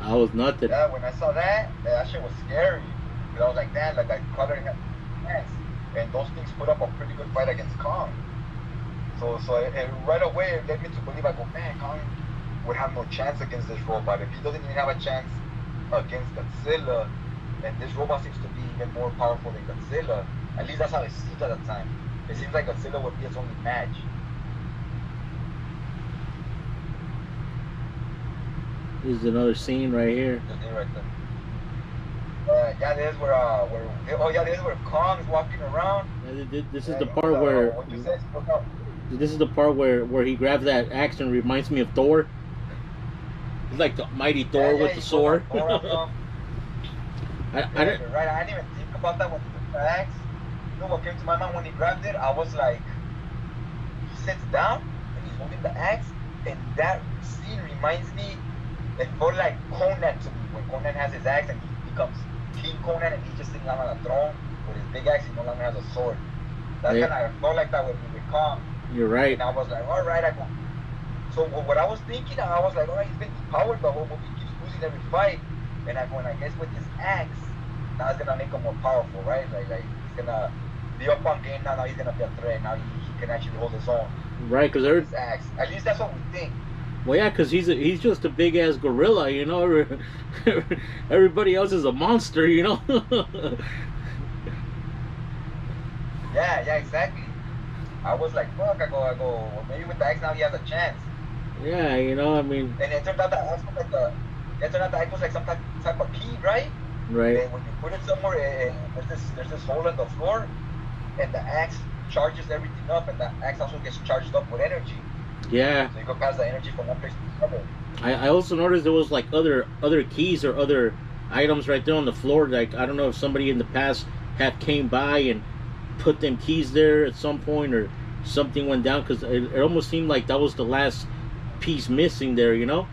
I was nothing. Yeah, when I saw that shit was scary. Because I was like, damn, like that crawler had chance. And those things put up a pretty good fight against Kong. So it right away it led me to believe, I go, man, Kong would have no chance against this robot. If he doesn't even have a chance against Godzilla, and this robot seems to be even more powerful than Godzilla, at least that's how it seems at the time. It seems like Godzilla would be its only match. This is another scene right here. The thing right there. Yeah, this is this is where Kong's walking around. This is the part where. What you said? This is the part where he grabs that axe and reminds me of Thor. He's like the mighty Thor with the sword. You're right. I didn't even think about that when he took the axe. You know what came to my mind when he grabbed it? I was like, he sits down and he's holding the axe, and that scene reminds me. It felt like Conan to me when Conan has his axe and he becomes King Conan and he's just sitting on a throne with his big axe. He no longer has a sword. That's kind of felt like that with Kong. You're right. And I was like, all right, So what I was thinking, I was like, all right, he's been depowered the whole movie, he keeps losing every fight. And I guess with his axe, now it's gonna make him more powerful, right? Like he's gonna be up on game now. Now he's gonna be a threat. Now he can actually hold his own. Right, because his axe. At least that's what we think. Well, yeah, because he's just a big ass gorilla, you know. Everybody else is a monster, you know. Yeah, exactly. I was like, fuck. I go. Well, maybe with the axe now he has a chance. Yeah, you know, I mean. And it turned out the axe was like some type of key, right? Right. And when you put it somewhere, there's this hole in the floor, and the axe charges everything up, and the axe also gets charged up with energy. Yeah. So you go pass the energy from one place to another. I also noticed there was like other keys or other items right there on the floor. Like I don't know if somebody in the past had came by and put them keys there at some point or something went down, because it almost seemed like that was the last piece missing there, you know,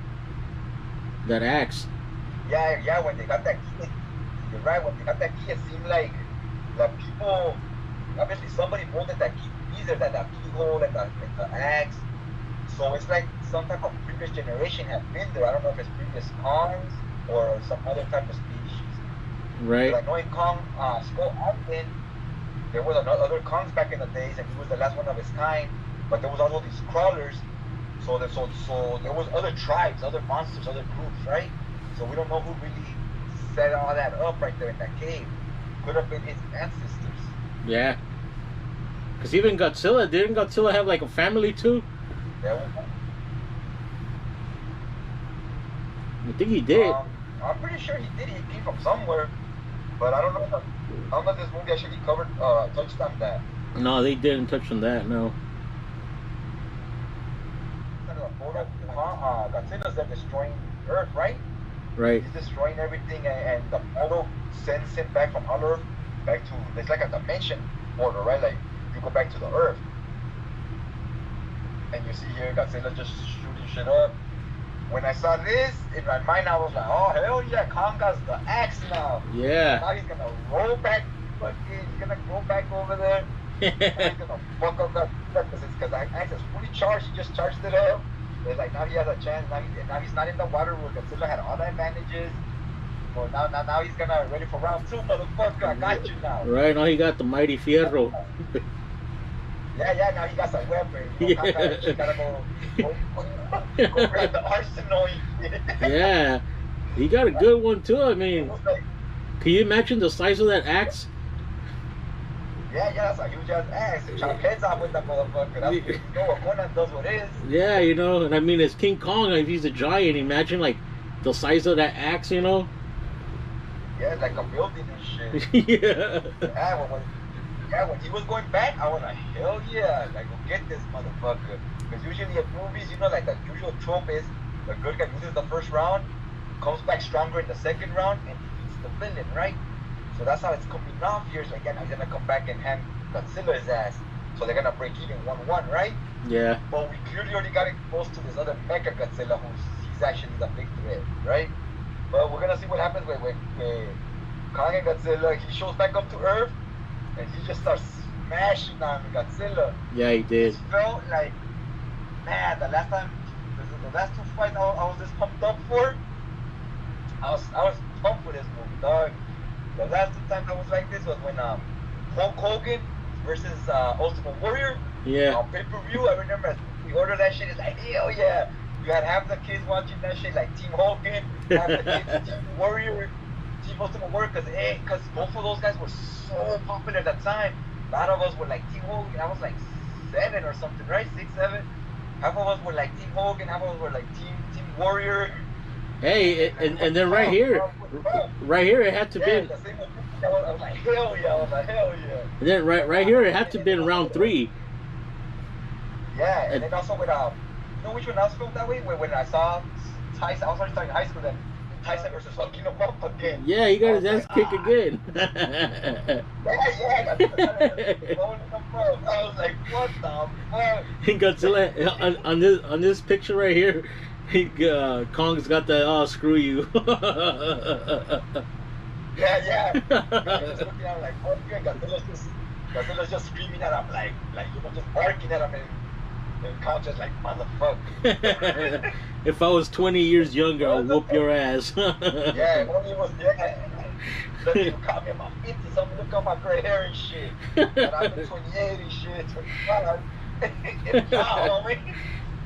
that axe. Yeah, when they got that key, you're right, when they got that key, it seemed like the people, obviously somebody molded that key piece there, that keyhole and the axe. So it's like some type of previous generation had been there. I don't know if it's previous Kongs or some other type of species. Right. But I know in Kong Skull Island, there was other Kongs back in the days, and he was the last one of his kind. But there was also these crawlers. So there was other tribes, other monsters, other groups, right? So we don't know who really set all that up right there in that cave. Could have been his ancestors. Yeah. Because even Godzilla, didn't Godzilla have like a family too? Yeah. I think he did. I'm pretty sure he did. He came from somewhere, but I don't know. I don't know if this movie actually touched on that. No, they didn't touch on that. No. Godzilla's there destroying Earth, right? Right. He's destroying everything, and the portal sends him back from our Earth back to. It's like a dimension portal, right? Like you go back to the Earth, and you see here Godzilla just shooting shit up. When I saw this, in my mind I was like, oh hell yeah, Kong got the axe now. Yeah. Now he's gonna roll back, he's gonna go back over there. Now he's gonna fuck up that because the axe is fully charged. He just charged it up. It's like now he has a chance. Now he's not in the water where Godzilla had all the advantages. Well, now he's gonna ready for round 2, motherfucker. I got you now. Right now he got the mighty Fierro. Yeah, now he got some weapons. You gotta go grab the arsenal. Yeah, he got a good one too. I mean, can you imagine the size of that axe? Yeah, that's a huge ass axe. Chop heads off with that motherfucker. That's you know what Conan does what it is. Yeah, you know, and I mean, it's King Kong. If he's a giant, imagine like the size of that axe, you know? Yeah, it's like a building and shit. Yeah. When he was going back, I was like, hell yeah, like go get this motherfucker. Because usually in movies, you know, like the usual trope is the good guy loses the first round, comes back stronger in the second round, and defeats the villain, right? So that's how it's coming off here. So again, he's gonna come back and hand Godzilla his ass. So they're gonna break even 1-1, right? Yeah. But we clearly already got exposed to this other Mecha Godzilla he's actually the big threat, right? But we're gonna see what happens with Kong and Godzilla. He shows back up to Earth, and he just starts smashing on Godzilla. Yeah, he did. It felt like, man, the last time, the last two fights I was just pumped up for, I was pumped with this movie, dog. The last two times I was like this was when Hulk Hogan versus Ultimate Warrior. Yeah. On pay-per-view, I remember we ordered that shit. It's like, hell yeah. You had half the kids watching that shit like Team Hogan, half the kids Team Warrior, Team Ultimate Warrior, because both of those guys were so popular at that time. A lot of us were like Team Hogan. I was like 7 or something, right? 6, 7. Half of us were like Team Hogan, half of us were like Team Warrior. Hey, and then right here, it had to be. I was like, hell yeah. And then right here, it had to be in round 3. Yeah, and then also with you know which one else felt that way? When I saw Tyson, I was already starting high school then. Tyson versus fucking him up again. Yeah, he got his ass kicked again. Yeah. I was like, what the fuck? Godzilla on this picture right here, Kong's got the screw you. Yeah. Just looking at him like, fuck you, and Godzilla's just screaming at him like just barking at him and Kong's just like, motherfucker. If I was 20 years younger, I'll whoop your ass. Yeah, only was look, you caught me in my 50s, so look at my gray hair and shit. And I'm in 28 and shit, 25.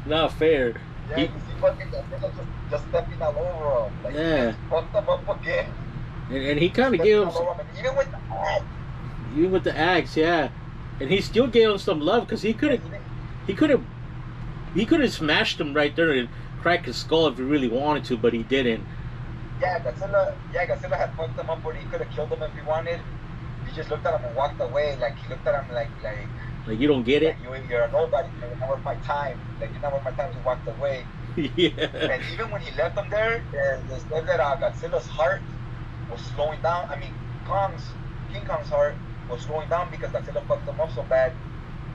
Not fair. Yeah, you see fucking Godzilla just stepping all over him. Like, yeah. He fucked him up again. And he kind of gave him even with the axe. Even with the axe, yeah. And he still gave him some love because he could have smashed him right there and cracked his skull if he really wanted to, but he didn't. Yeah, Godzilla had fucked him up, but he could have killed him if he wanted. He just looked at him and walked away. Like he looked at him like you don't get it. You're a nobody. You're not worth my time. Like you're not worth my time. He walked away. Yeah. And even when he left him there, they said that Godzilla's heart was slowing down. I mean, King Kong's heart was slowing down because Godzilla fucked him up so bad.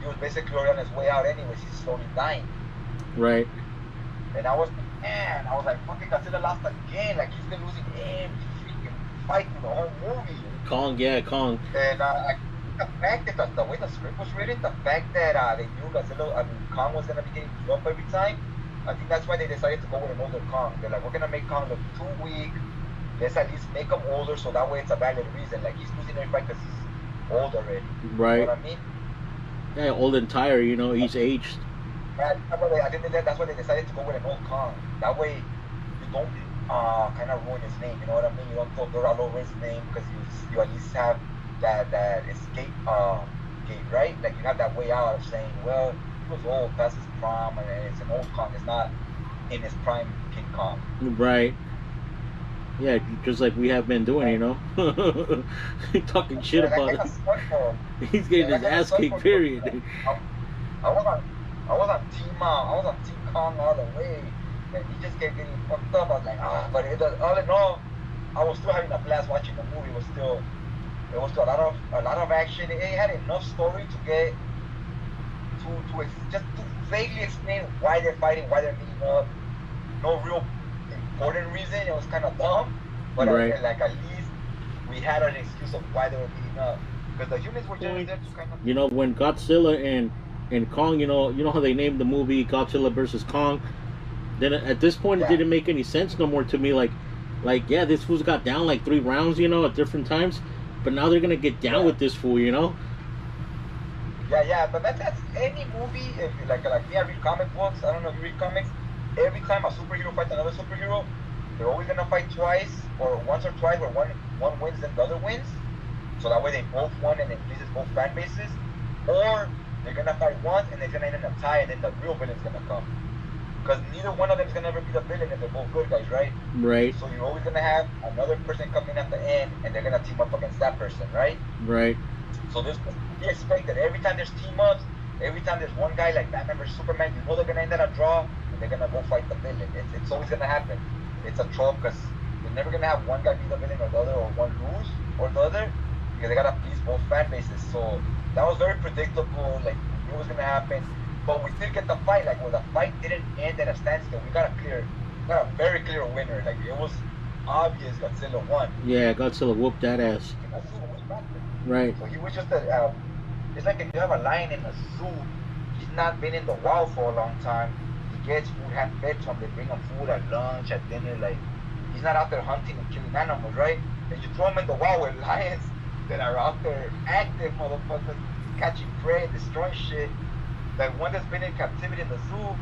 He was basically already on his way out anyways. He's slowly dying. Right. And I was like, fucking Godzilla lost again. Like he's been losing every freaking fight in the whole movie. Kong. And the fact that the way the script was written, the fact that they knew Kong was gonna be getting beat up every time, I think that's why they decided to go with an older Kong. They're like, we're gonna make Kong look too weak. Let's at least make him older, so that way it's a valid reason. Like he's losing every fight because he's old already. Right. You know what I mean? Yeah, old and tired. You know, he's aged. I think that's why they decided to go with an old Kong. That way you don't kind of ruin his name. You know what I mean? You don't throw dirt all over his name because you at least have that escape gate, right? Like you have that way out of saying, well, he was old past his prime, and it's an old Kong. It's not in his prime King Kong. Right. Yeah, just like we have been doing, you know, talking shit about it. He's getting his ass kicked. Period. I was on Team Kong all the way, and he just kept getting fucked up. I was like, but all in all, I was still having a blast watching the movie. It was still a lot of action. It had enough story to get to vaguely explain why they're fighting, why they're meeting up. No real important reason. It was kind of dumb, but right. At least we had an excuse of why they were meeting up, because the humans were just there to kind of. You know, when Godzilla and Kong, you know how they named the movie Godzilla versus Kong. Then at this point, it didn't make any sense no more to me. Like yeah, this fool's got down like 3 rounds, you know, at different times, but now they're gonna get down with this fool, you know. Yeah, but that's any movie. If like me, I read comic books. I don't know if you read comics. Every time a superhero fights another superhero, they're always gonna fight twice, or once or twice, where one wins and the other wins. So that way they both won and it pleases both fan bases. Or they're gonna fight once and it's gonna end in a tie, and then the real villain's gonna come. Because neither one of them is gonna ever be the villain if they're both good guys, right? Right. So you're always gonna have another person coming at the end, and they're gonna team up against that person, right? Right. So this you expect that every time there's team ups, every time there's one guy like Batman versus Superman, you know they're gonna end at a draw. They're gonna go fight the villain. It's always gonna happen. It's a trope because you're never gonna have one guy be the villain or the other, or one lose or the other, because they gotta please both fan bases. So that was very predictable. Like we knew it was gonna happen, but we did get the fight. Like, well, the fight didn't end at a standstill. We got a very clear winner. Like it was obvious Godzilla won. Yeah, Godzilla whooped that ass. Right. So he was just it's like if you have a lion in a zoo, he's not been in the wild for a long time. He gets food hand fed to him. They bring him food at lunch, at dinner. Like he's not out there hunting and killing animals, right? And you throw him in the wild with lions that are out there active, motherfuckers, catching prey, destroying shit. Like one that's been in captivity in the zoo,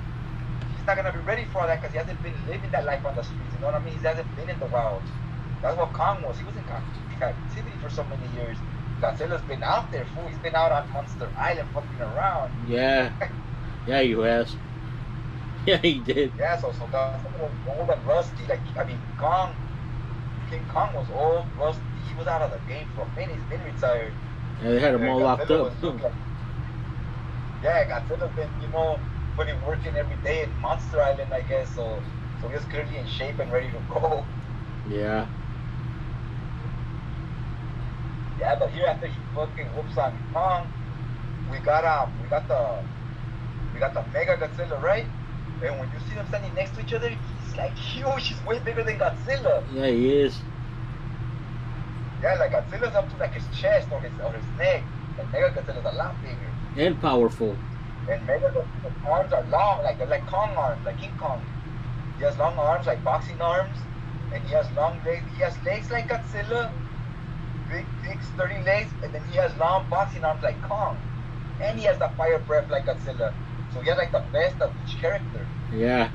he's not gonna be ready for that because he hasn't been living that life on the streets. You know what I mean? He hasn't been in the wild. That's what Kong was. He was in captivity for so many years. Godzilla's been out there, fool. He's been out on Monster Island fucking around. Yeah. Yeah, you has. Yeah, he did. Yeah, so Godzilla was old and rusty. Like, I mean, King Kong was old, rusty. He was out of the game for a minute. He's been retired. Yeah, they had him all locked up. Yeah, Godzilla's been, putting work in every day in Monster Island, I guess. So he's clearly in shape and ready to go. Yeah. Yeah, but here after he fucking whoops on Kong, we got the Mega Godzilla, right? And when you see them standing next to each other, he's like huge. He's way bigger than Godzilla. Yeah, he is. Yeah, like Godzilla's up to like his chest or his neck, and Mega Godzilla's a lot bigger. And powerful. And Mega Godzilla's arms are long, like Kong arms, like King Kong. He has long arms, like boxing arms, and he has long legs. He has legs like Godzilla. Big sturdy legs, and then he has long boxing arms like Kong, and he has the fire breath like Godzilla. So he has like the best of each character. Yeah,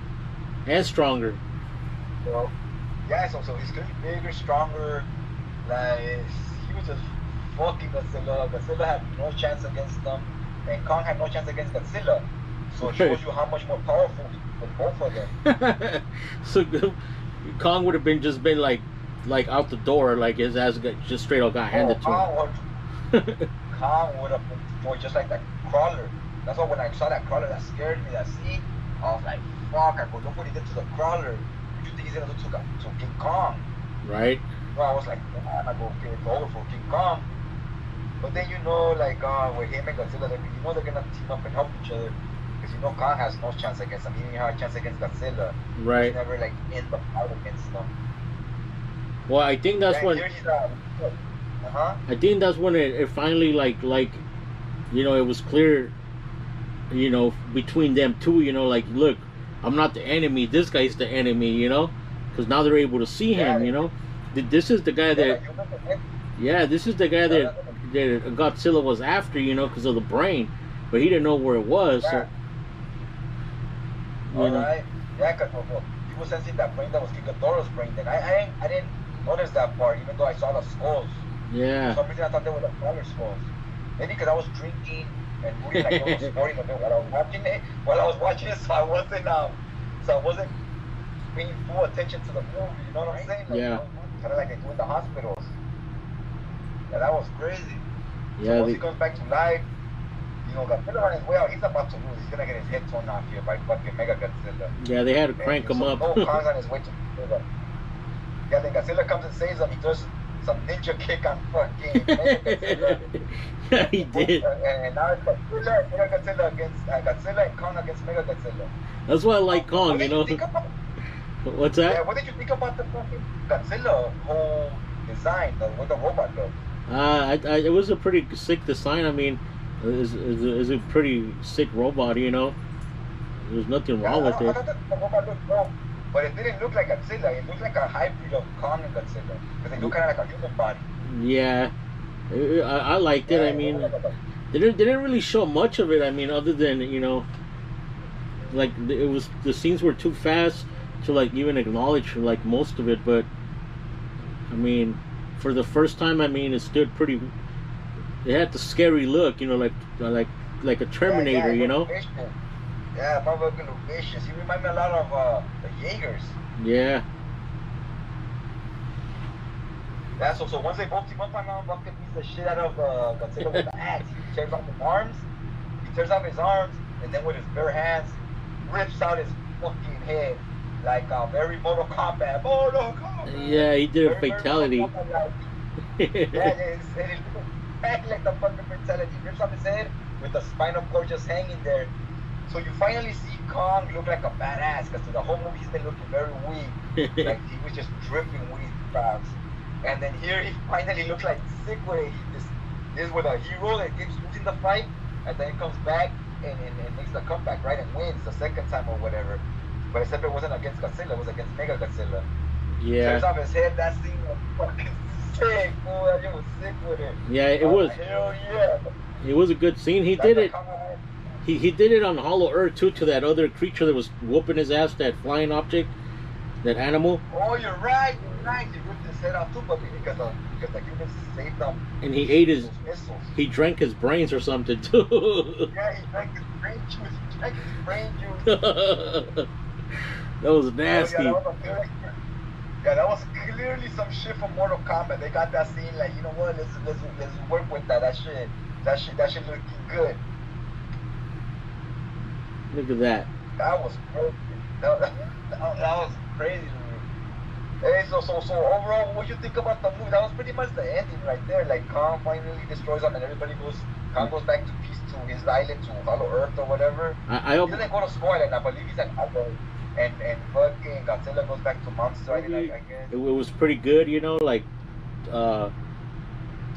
and stronger. So yeah, so he's getting bigger, stronger. Like he was just fucking Godzilla. Godzilla had no chance against them, and Kong had no chance against Godzilla. So it shows you how much more powerful with both of them. So Kong would have been like out the door, like his ass just straight up got handed to him. Kong would have been destroyed just like that crawler. That's why when I saw that crawler, that scared me. That scene, I was like, "Fuck!" I go, "Look what he did to the crawler. What do you think he's gonna do to King Kong?" Right. So I was like, "Man, I go, okay, it's over for King Kong." But then like with him and Godzilla, they're gonna team up and help each other because Kong has no chance against him. He didn't have a chance against Godzilla. Right. He's never like in the fight against them. Well, I think that's when. I think that's when it finally like it was clear, between them two. Like, look, I'm not the enemy. This guy's the enemy. Because now they're able to see him. This is the guy that. Yeah, this is the guy that Godzilla was after. Because of the brain, but he didn't know where it was. So. Alright. Yeah, because he was sensing that brain that was King Ghidorah's brain. Then I didn't notice that part, even though I saw the skulls. Yeah. For some reason I thought they were the color skulls. Maybe because I was drinking and moving like I was sporting a bit while I was watching it. So I wasn't paying full attention to the movie. You know what I'm saying? Like, yeah. Kind of like they do in the hospitals. Yeah, that was crazy. Yeah. So once he comes back to life, Godzilla on his way out, he's about to lose. He's gonna get his head torn off here by fucking Mega Godzilla. Yeah, they had to crank him up. No, Kong's on his way to Godzilla. Yeah, then Godzilla comes and saves him. He does some ninja kick on fucking Mega Godzilla. Yeah, he did. And now it's Godzilla and Mega Godzilla against Godzilla and Kong against Mega Godzilla. That's why I like Kong, What's that? Yeah, what did you think about the fucking Godzilla whole design, with the robot look? It was a pretty sick design. I mean, it's a pretty sick robot, There's nothing wrong with it. I thought the robot looked dope, but it didn't look like Godzilla. It looked like a hybrid of Kong and Godzilla, because they look kind of like a human body. Yeah, I liked it. I mean, they didn't really show much of it. I mean, other than like the scenes were too fast to like even acknowledge like most of it. But I mean, for the first time, I mean, it stood pretty. It had the scary look, like a Terminator, Vicious. Yeah, probably a little vicious. He remind me a lot of the Jaegers. Yeah. Yeah, so once they both team up on him, fucking beats the shit out of Godzilla with the axe. He tears off his arms. And then with his bare hands, rips out his fucking head like very Mortal Kombat. Yeah, he did a fatality. It back like the fucking fatality. He rips off his head with the spinal cord just hanging there. So you finally see Kong look like a badass, because through the whole movie he's been looking very weak. Like he was just dripping weed crowds. And then here he finally looks like sick with it. This is where the hero that keeps losing the fight, and then comes back and makes the comeback, right, and wins the second time or whatever. But except it wasn't against Godzilla, it was against Mega Godzilla. Yeah. Tears off his head. That scene was fucking sick, boy. That shit was sick with it. Yeah, it was. Hell yeah. It was a good scene. He did it. He did it on Hollow Earth too, to that other creature that was whooping his ass, that flying object, that animal. Oh, you're right. You're right. He ripped his head off too, but because the humans saved them. And he ate his. Missiles. He drank his brains or something too. Yeah, he drank his brain juice. He drank his brain juice. That was nasty. Yeah, that was clearly some shit from Mortal Kombat. They got that scene like, you know what? Let's work with that. That shit looking good. Look at that. That was crazy. That was crazy to me. Hey, so overall, what do you think about the movie? That was pretty much the ending right there. Like Kong finally destroys them, and Kong goes back to peace to his island, to Hollow Earth or whatever. I hope. He doesn't go to spoil it. I believe he's at Hollow. And fucking Godzilla goes back to Monster Island, I guess. It was pretty good, you know, like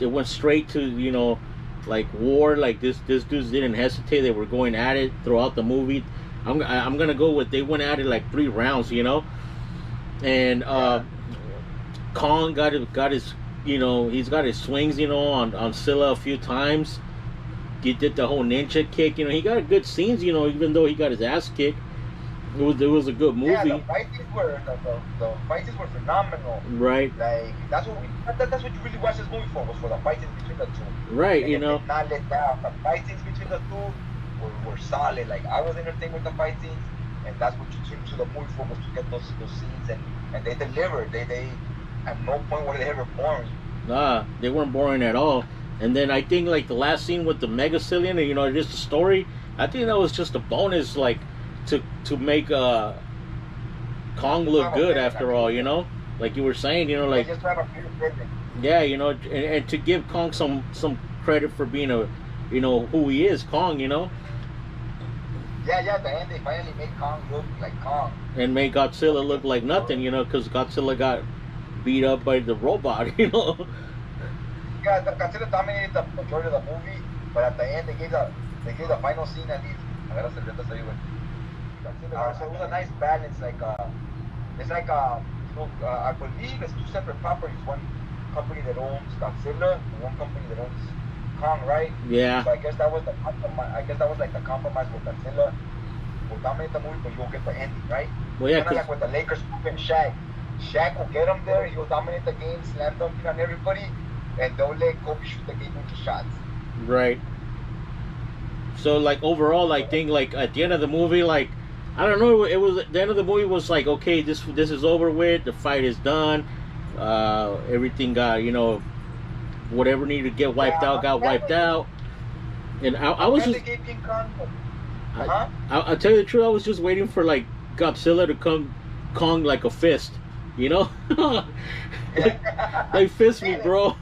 it went straight to, you know, like war. Like this dudes didn't hesitate. They were going at it throughout the movie. I'm gonna go with, they went at it like 3 rounds, you know. And Kong got his, you know, he's got his swings, you know, on Scylla a few times. He did the whole ninja kick, you know. He got good scenes, you know, even though he got his ass kicked. It was a good movie. Yeah, the fight scenes were phenomenal. Right. Like that's what you really watched this movie for, was for the fight scenes between the two. Right, and you know. Did not let down. The fight scenes between the two were solid. Like I was entertained with the fight scenes, and that's what you came to the movie for, was to get those scenes, and they delivered. They at no point were they ever boring. Nah, they weren't boring at all. And then I think like the last scene with the Megacillion, you know, just the story, I think that was just a bonus, like to make Kong look good after all, you know, like you were saying, you know, like yeah, you know, and to give Kong some credit for being a, you know, who he is, Kong, you know. Yeah, at the end they finally made Kong look like Kong and made Godzilla look like nothing, you know, because Godzilla got beat up by the robot, you know. Yeah, Godzilla dominated the majority of the movie, but at the end they gave the final scene at least. So it was a nice balance. Like it's like you know, I believe it's 2 separate properties. One company that owns Godzilla, and one company that owns Kong, right? Yeah. So I guess that was the compromise. I guess that was like the compromise with Godzilla. Will dominate the movie, but you'll get the ending, right? Well, yeah, kind of like with the Lakers and Shaq. Shaq will get him there. He'll dominate the game, slam dunking on everybody, and they'll let Kobe shoot the game into shots. Right. So like overall, I think like at the end of the movie, like I don't know, it was the end of the movie was like, okay, this is over with, the fight is done, everything got, you know, whatever needed to get wiped out got wiped out, and I was just, I'll tell you the truth, I was just waiting for like Godzilla to come Kong like a fist, you know. like fist me, bro.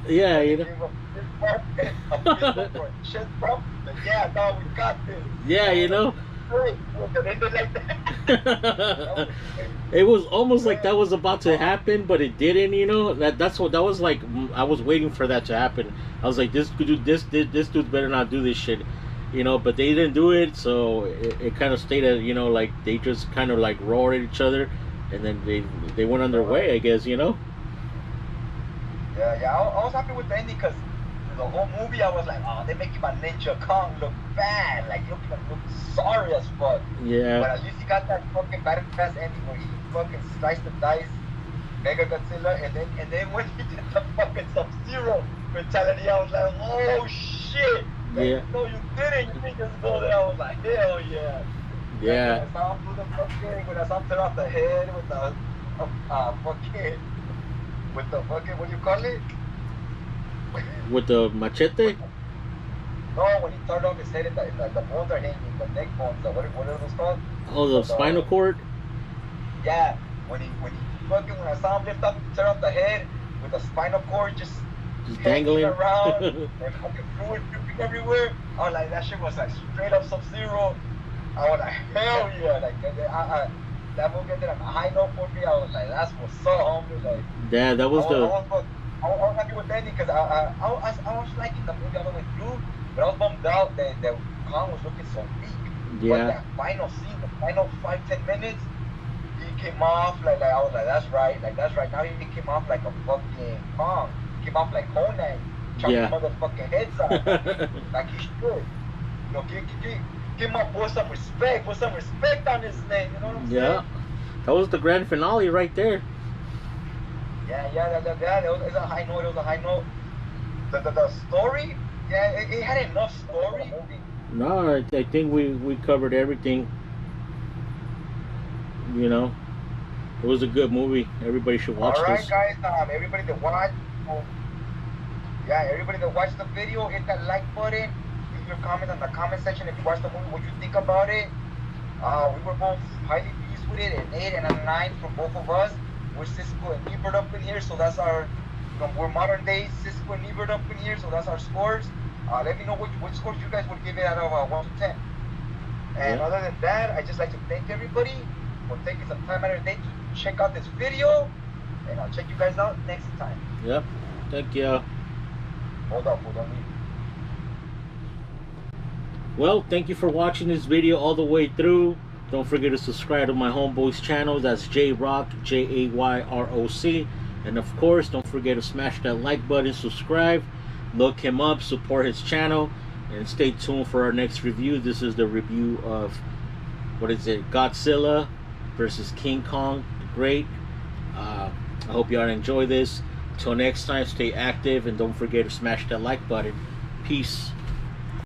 Yeah, you know. Yeah, dog, we got this. Yeah, you know. It was almost like that was about to happen, but it didn't. You know, that was like, I was waiting for that to happen. I was like, this dude better not do this shit, you know. But they didn't do it, so it kind of stayed at, you know, like they just kind of like roared at each other, and then they went on their way, I guess, you know. Yeah, I was happy with the ending because the whole movie I was like, oh, they're making my Ninja Kong look bad, like look sorry as fuck. Yeah. But at least he got that fucking badass ending where he fucking sliced the dice, Mega Godzilla, and then when he did the fucking Sub-Zero mentality, I was like, oh shit. Yeah. No, you didn't just go there. I was like, hell yeah. Yeah. When I saw him do the fucking, when I saw him turn off the head with the fucking, what do you call it? With the machete? No, when he turned off his head, the bones are hanging, the neck bones, what are those called? Oh, the spinal cord? Yeah, when I saw him lift up, turn off the head with the spinal cord just dangling around and fucking fluid dripping everywhere. I was like, that shit was like straight up Sub-Zero. I was like, hell yeah, like that movie ended on a high note for me. I was like, that's what's so homie. Like, Yeah, that was the. I was happy with the ending because I was liking the movie all the way through, but I was bummed out that Kong was looking so weak. Yeah. But that final scene, the final 5-10 minutes, he came off like I was like, that's right. Now he came off like a fucking Kong. He came off like Conan, chopping motherfucking heads off, like he should. You know, give my boy some respect. Put some respect on his name. You know what I'm saying? Yeah. That was the grand finale right there. Yeah. It was a high note. It was a high note. The story, yeah, it had enough story. No, I think we covered everything. You know, it was a good movie. Everybody should watch this. All right, guys. Everybody that watched, everybody that watched the video, hit that like button. Leave your comment in the comment section if you watched the movie. What you think about it? We were both highly pleased with it. An 8 and a 9 from both of us. We're Cisco and Ebert up in here, so that's our. We're modern day Cisco and Ebert up in here, so that's our scores. Let me know which scores you guys would give it out of 1 to 10. And other than that, I just like to thank everybody for taking some time out of their day to check out this video. And I'll check you guys out next time. Yep. Thank you. Hold on. Well, thank you for watching this video all the way through. Don't forget to subscribe to my homeboy's channel. That's JAYROC, JAYROC. And of course, don't forget to smash that like button, subscribe, look him up, support his channel, and stay tuned for our next review. This is the review of, what is it, Godzilla versus King Kong the Great. I hope y'all enjoy this. Till next time, stay active, and don't forget to smash that like button. Peace.